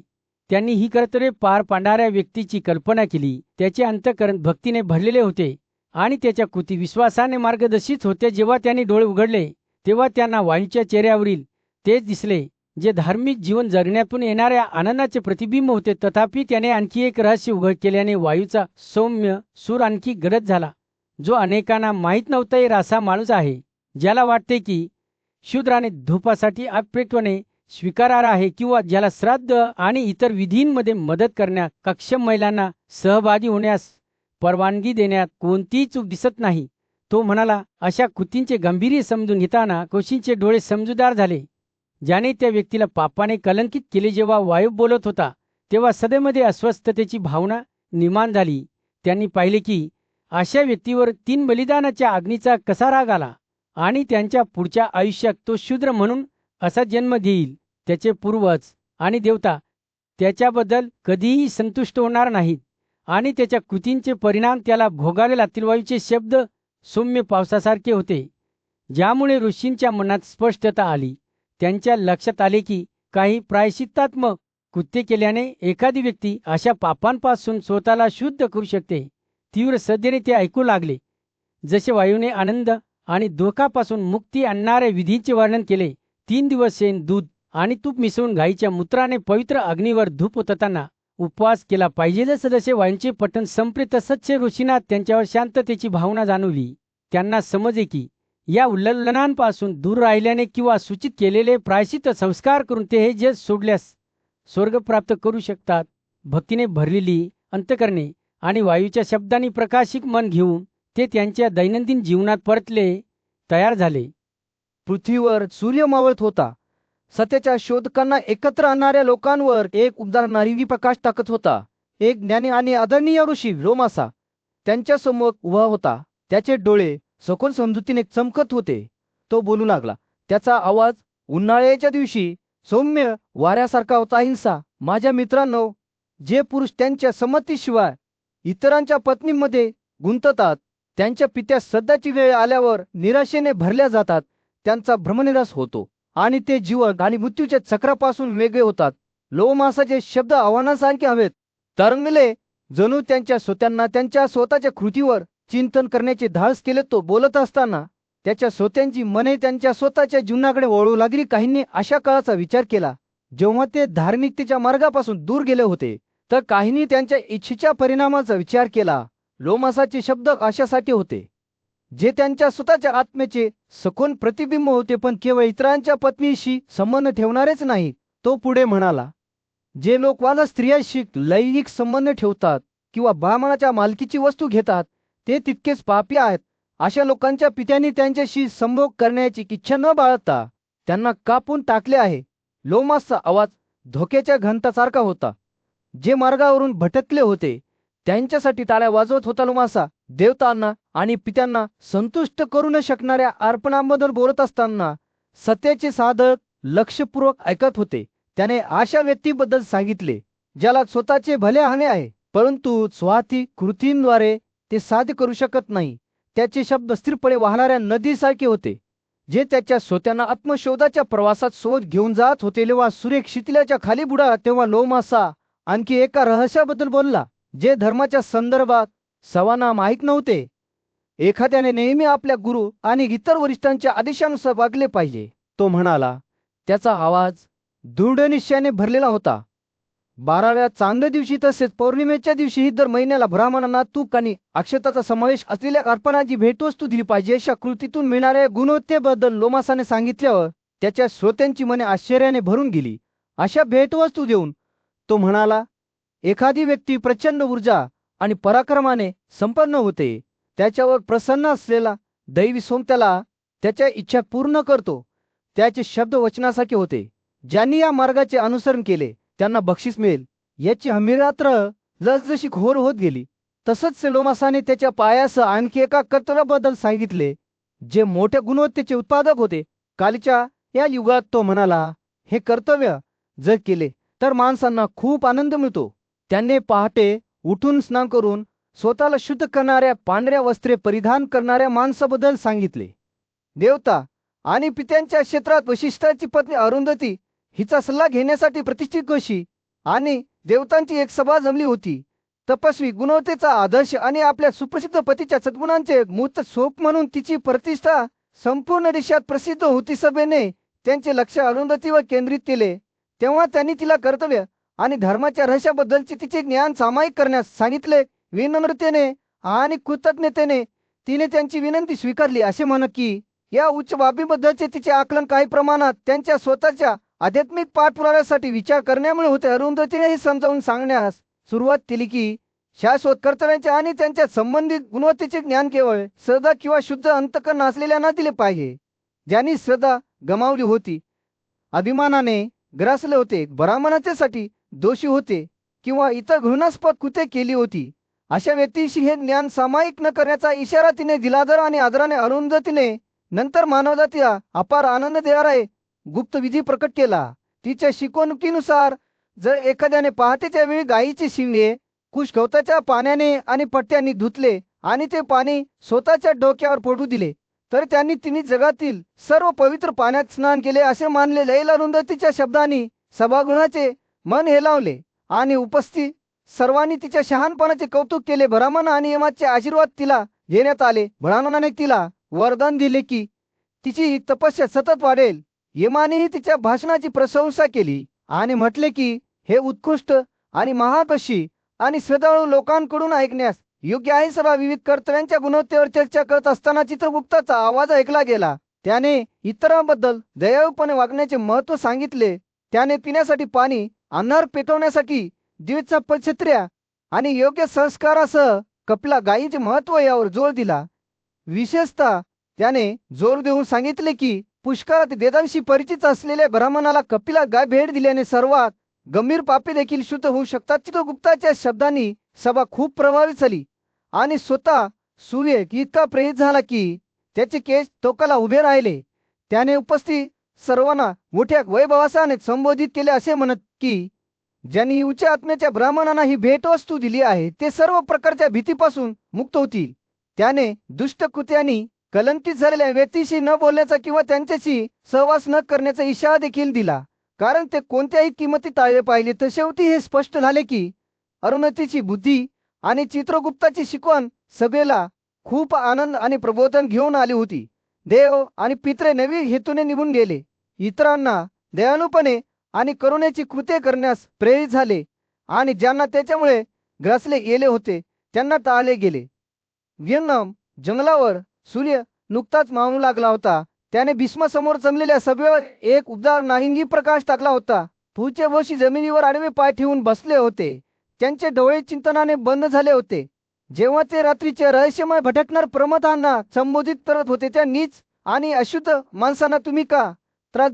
त्यांनी ही कर्तव्ये पार पाडणाऱ्या व्यक्तीची कल्पना केली. त्याचे अंतःकरण भक्तीने भरलेले होते आणि त्याच्या कृती विश्वासाने मार्गदर्शित होते. जेव्हा त्यांनी डोळे उघडले तेव्हा त्यांना वायूच्या चेहऱ्यावरील तेच दिसले जे धार्मिक जीवन जगण्यातून येणाऱ्या आनंदाचे प्रतिबिंब होते. तथापि त्याने आणखी एक रहस्य उघड केल्याने वायूचा सौम्य सूर आणखी गडद झाला. जो अनेकांना माहीत नव्हता हे रासा माणूस आहे ज्याला वाटते की शूद्राने धूपासाठी आग पेटवणे स्वीकारार्ह आहे किंवा ज्याला श्राद्ध आणि इतर विधींमध्ये मदत करण्यात सक्षम महिलांना सहभागी होण्यास परवानगी देण्यात कोणतीही चूक दिसत नाही. तो म्हणाला, अशा कृतींचे गांभीर्य समजून घेताना कौशींचे डोळे समजूतदार झाले ज्याने त्या व्यक्तीला पापाने कलंकित केले. जेव्हा वायू बोलत होता तेव्हा सदैमध्ये अस्वस्थतेची भावना निर्माण झाली. त्यांनी पाहिले की अशा व्यक्तीवर 3 बलिदानाच्या अग्नीचा कसा राग आला आणि त्यांच्या पुढच्या आयुष्यात तो शूद्र म्हणून असा जन्म घेईल. त्याचे पूर्वज आणि देवता त्याच्याबद्दल कधीही संतुष्ट होणार नाहीत आणि त्याच्या कृतींचे परिणाम त्याला भोगावे लागतील. वायूचे शब्द सौम्य पावसासारखे होते ज्यामुळे ऋषींच्या मनात स्पष्टता आली. त्यांच्या लक्षात आले की काही प्रायश्चित्तात्मक कृत्य केल्याने एखादी व्यक्ती अशा पापांपासून स्वतःला शुद्ध करू शकते. तीव्र श्रद्धेने ते ऐकू लागले. जसे वायूने आनंद आणि दुःखापासून मुक्ती आणणाऱ्या विधींचे वर्णन केले. 3 दिवस शेण, दूध आणि तूप मिसळून गायीच्या मूत्राने पवित्र अग्नीवर धूप होताना उपवास केला पाहिजे. जसे वायूंचे पठण संपले तसंच ऋषींना त्यांच्यावर शांततेची भावना जाणवली. त्यांना समजले की या उल्लंघनांपासून दूर राहिल्याने किंवा सूचित केलेले प्रायश्चित्त संस्कार करून ते हे जग सोडल्यास स्वर्ग प्राप्त करू शकतात. भक्तीने भरलेली अंतःकरणे आणि वायूच्या शब्दांनी प्रकाशित मन घेऊन ते त्यांच्या दैनंदिन जीवनात परतले तयार झाले. पृथ्वीवर सूर्य मावळत होता. सत्याच्या शोधकांना एकत्र आणणाऱ्या लोकांवर एक उबदारणारी प्रकाश टाकत होता. एक ज्ञानी आणि आदरणीय ऋषी लोमासा त्यांच्यासमोर उभा होता. त्याचे डोळे सखोल समजुतीने चमकत होते. तो बोलू लागला. त्याचा आवाज उन्हाळ्याच्या दिवशी सौम्य वाऱ्यासारखा होता. अहिंसा. माझ्या मित्रांनो, जे पुरुष त्यांच्या संमतीशिवाय इतरांच्या पत्नीमध्ये गुंततात त्यांच्या पित्या सध्याची वेळ आल्यावर निराशेने भरल्या जातात. त्यांचा भ्रमनिरास होतो आणि ते जीवन आणि मृत्यूच्या चक्रापासून वेगळे होतात. लोमासाचे शब्द आव्हानासारखे हवेत तरंगले, जणू त्यांच्या स्वतःना त्यांच्या स्वतःच्या कृतीवर चिंतन करण्याचे धाडस केले. तो बोलत असताना त्याच्या श्रोत्यांची मने त्यांच्या स्वतःच्या जीवनाकडे वळू लागली. काहींनी अशा काळाचा विचार केला जेव्हा ते धार्मिकतेच्या मार्गापासून दूर गेले होते, तर काहींनी त्यांच्या इच्छेच्या परिणामाचा विचार केला. लोमासाचे शब्द अशासाठी होते, जे त्यांच्या स्वतःच्या आत्म्याचे सखोल प्रतिबिंब होते, पण केवळ इतरांच्या पत्नीशी संबंध ठेवणारेच नाहीत. तो पुढे म्हणाला, जे लोक वाला स्त्रियांशी लैंगिक संबंध ठेवतात किंवा ब्राह्मणाच्या मालकीची वस्तू घेतात, ते तितकेच पापी आहेत. अशा लोकांच्या पित्यांनी त्यांच्याशी संभोग करण्याची इच्छा न बाळगता त्यांना कापून टाकले आहे. लोमासचा आवाज धोक्याच्या घंटासारखा होता. जे मार्गावरून भटकले होते त्यांच्यासाठी टाळ्या वाजवत होता. लोमासा देवतांना आणि पित्यांना संतुष्ट करू न शकणाऱ्या अर्पणांबद्दल बोलत असताना सत्याचे साधक लक्षपूर्वक ऐकत होते. त्याने अशा व्यक्तीबद्दल सांगितले ज्याला स्वतःचे भले हवे आहे, परंतु स्वार्थी कृतींद्वारे ते साध्य करू शकत नाही. त्याचे शब्द स्थिरपणे वाहणाऱ्या नदीसारखे होते, जे त्याच्या श्रोत्यांना आत्मशोधाच्या प्रवासात सोबत घेऊन जात होते. जेव्हा सूर्य क्षितिजाच्या खाली बुडाला तेव्हा लोमासा आणखी एका रहस्याबद्दल बोलला, जे धर्माच्या संदर्भात सर्वांना माहीत नव्हते. एखाद्याने नेहमी आपल्या गुरु आणि इतर वरिष्ठांच्या आदेशानुसार वागले पाहिजे, तो म्हणाला. त्याचा आवाज दृढ निश्चयाने भरलेला होता. 12व्या चांद्र दिवशी तसेच पौर्णिमेच्या दिवशीही दर महिन्याला ब्राह्मणांना तूप आणि अक्षताचा समावेश असलेल्या अर्पणाची भेटवस्तू दिली पाहिजे. अशा कृतीतून मिळणाऱ्या गुणवत्तेबद्दल लोमासाने सांगितल्यावर त्याच्या श्रोत्यांची मने आश्चर्याने भरून गेली. अशा भेटवस्तू देऊन तो म्हणाला, एखादी व्यक्ती प्रचंड ऊर्जा आणि पराक्रमाने संपन्न होते. त्याच्यावर प्रसन्न असलेला दैवी सोमत्याला त्याच्या इच्छा पूर्ण करतो. त्याचे शब्द वचनासारखे होते. ज्यांनी या मार्गाचे अनुसरण केले त्यांना बक्षीस मिळेल. याची हमी रात्र जसजशी घोर होत गेली तसंच लोमासाने त्याच्या पायास आणखी एका कर्तव्याबद्दल सांगितले, जे मोठ्या गुणवत्तेचे उत्पादक होते. कालीच्या या युगात तो म्हणाला, हे कर्तव्य जर केले तर माणसांना खूप आनंद मिळतो. त्याने पहाटे उठून स्नान करून स्वतःला शुद्ध करणाऱ्या पांढऱ्या वस्त्रे परिधान करणाऱ्या माणसाबद्दल सांगितले. देवता आणि पित्यांच्या क्षेत्रात वशिष्ठाची पत्नी अरुंधती हिचा सल्ला घेण्यासाठी प्रतिष्ठित गोशी आणि देवतांची एक सभा जमली होती. तपस्वी गुणवत्तेचा आदर्श आणि आपल्या सुप्रसिद्ध पतीच्या सद्गुणांचे मूर्त स्वरूप म्हणून तिची प्रतिष्ठा संपूर्ण देशात प्रसिद्ध होती. सभेने त्यांचे लक्ष अरुंधतीवर केंद्रित केले तेव्हा त्यांनी तिला कर्तव्य आणि धर्माच्या रहस्याबद्दलचे तिचे ज्ञान सामायिक करण्यास सांगितले. विनम्रतेने आणि कृतज्ञतेने तिने त्यांची विनंती स्वीकारली, असे म्हणत की या उच्च बाबीबद्दलचे तिचे आकलन काही प्रमाणात त्यांच्या स्वतःच्या आध्यात्मिक पाठपुराव्यासाठी विचार करण्यामुळे होते. अरुंधतीने हे समजावून सांगण्यास सुरुवात केली की शाश्वत कर्तव्याचे आणि त्यांच्या संबंधित गुणवत्तेचे ज्ञान केवळ श्रद्धा किंवा शुद्ध अंतकरण असलेल्यांना दिले पाहिजे. ज्यांनी श्रद्धा गमावली होती, अभिमानाने ग्रासले होते, ब्राह्मणाच्यासाठी दोषी होते किंवा इतर घृणास्पद कृत्ये केली होती, अशा व्यक्तीशी हे ज्ञान सामायिक न करण्याचा इशारा तिने दिला. दर आणि आदराने अरुंधतीने नंतर मानवजातीला अपार आनंद देणारा गुप्त विधी प्रकट केला. तिच्या शिकवणुकीनुसार जर एखाद्याने पहाटेच्या वेळी गायीचे शिंगे कुशगवताच्या पाण्याने आणि पट्ट्यांनी धुतले आणि ते पाणी स्वतःच्या डोक्यावर पडू दिले तर त्यांनी तिने जगातील सर्व पवित्र पाण्यात स्नान केले असे मानले जाईल. अरुंधतीच्या शब्दांनी सभागृहाचे मन हेलावले आणि उपस्थित सर्वांनी तिच्या शहाणपणाचे कौतुक केले. ब्राह्मण आणि यमाचे आशीर्वाद तिला देण्यात आले. ब्राह्मणाने तिला वरदान दिले की तिची तपस्या सतत वाढेल. यमानेही तिच्या भाषणाची प्रशंसा केली आणि म्हटले की हे उत्कृष्ट आणि महाकशी आणि श्रद्धाळू लोकांकडून ऐकण्यास योग्य आहे. सभा विविध कर्तव्यांच्या गुणवत्तेवर चर्चा करत असताना चित्रगुप्ताचा आवाज ऐकला गेला. त्याने इतरांबद्दल दयाळूपणे वागण्याचे महत्त्व सांगितले. त्याने पिण्यासाठी पाणी, अन्नावर पेटवण्यासाठी दिव्याच्या छत्र्या आणि योग्य संस्कारासह कपिला गायीचे महत्त्व यावर जोर दिला. विशेषतः त्याने जोर देऊन सांगितले की पुष्कळात वेदांशी परिचित असलेल्या ब्राह्मणाला कपिला गाय भेट दिल्याने सर्वात गंभीर पापे देखील शुद्ध होऊ शकतात. चित्रगुप्ताच्या शब्दांनी सभा खूप प्रभावित झाली आणि स्वतः सूर्य इतका प्रेरित झाला की त्याचे केस टोकाला उभे राहिले. त्याने उपस्थित सर्वांना मोठ्या वैभवासाने संबोधित केले असे म्हणत की ज्यांनी उच्च आत्म्याच्या ब्राह्मणांना ही भेटवस्तू दिली आहे ते सर्व प्रकारच्या भीतीपासून मुक्त होतील. त्याने दुष्ट कृत्यांनी कलंकित झालेल्या व्यक्तीशी न बोलण्याचा किंवा त्यांच्याशी सहवास न करण्याचा इशारा देखील दिला, कारण ते कोणत्याही किंमती टाळले पाहिजे. तर शेवटी हे स्पष्ट झाले की अरुंधतीची बुद्धी आणि चित्रगुप्ताची शिकवण सभेला खूप आनंद आणि प्रबोधन घेऊन आली होती. देव आणि पित्रे नवी हेतूने निघून गेले. इतरांना दयाळूपणे आणि करुणेची कृत्ये करण्यास प्रेरित झाले आणि ज्यांना त्याच्यामुळे ग्रासले गेले होते त्यांना टाळले गेले. व्हिएतनाम जंगलावर सूर्य नुकताच मावळू लागला होता. त्याने भीष्मासमोर जमलेल्या सभेवर एक उबदार नारिंगी प्रकाश टाकला होता. पुढच्या वर्षी जमिनीवर आडवे पाय ठेवून बसले होते. त्यांचे डोळे चिंतनाने बंद झाले होते. जेव्हा ते रात्रीचे रहस्यमय भटकणार प्रमथांना संबोधित करत होते, त्या नीच आणि अशुद्ध माणसांना तुम्ही का त्रास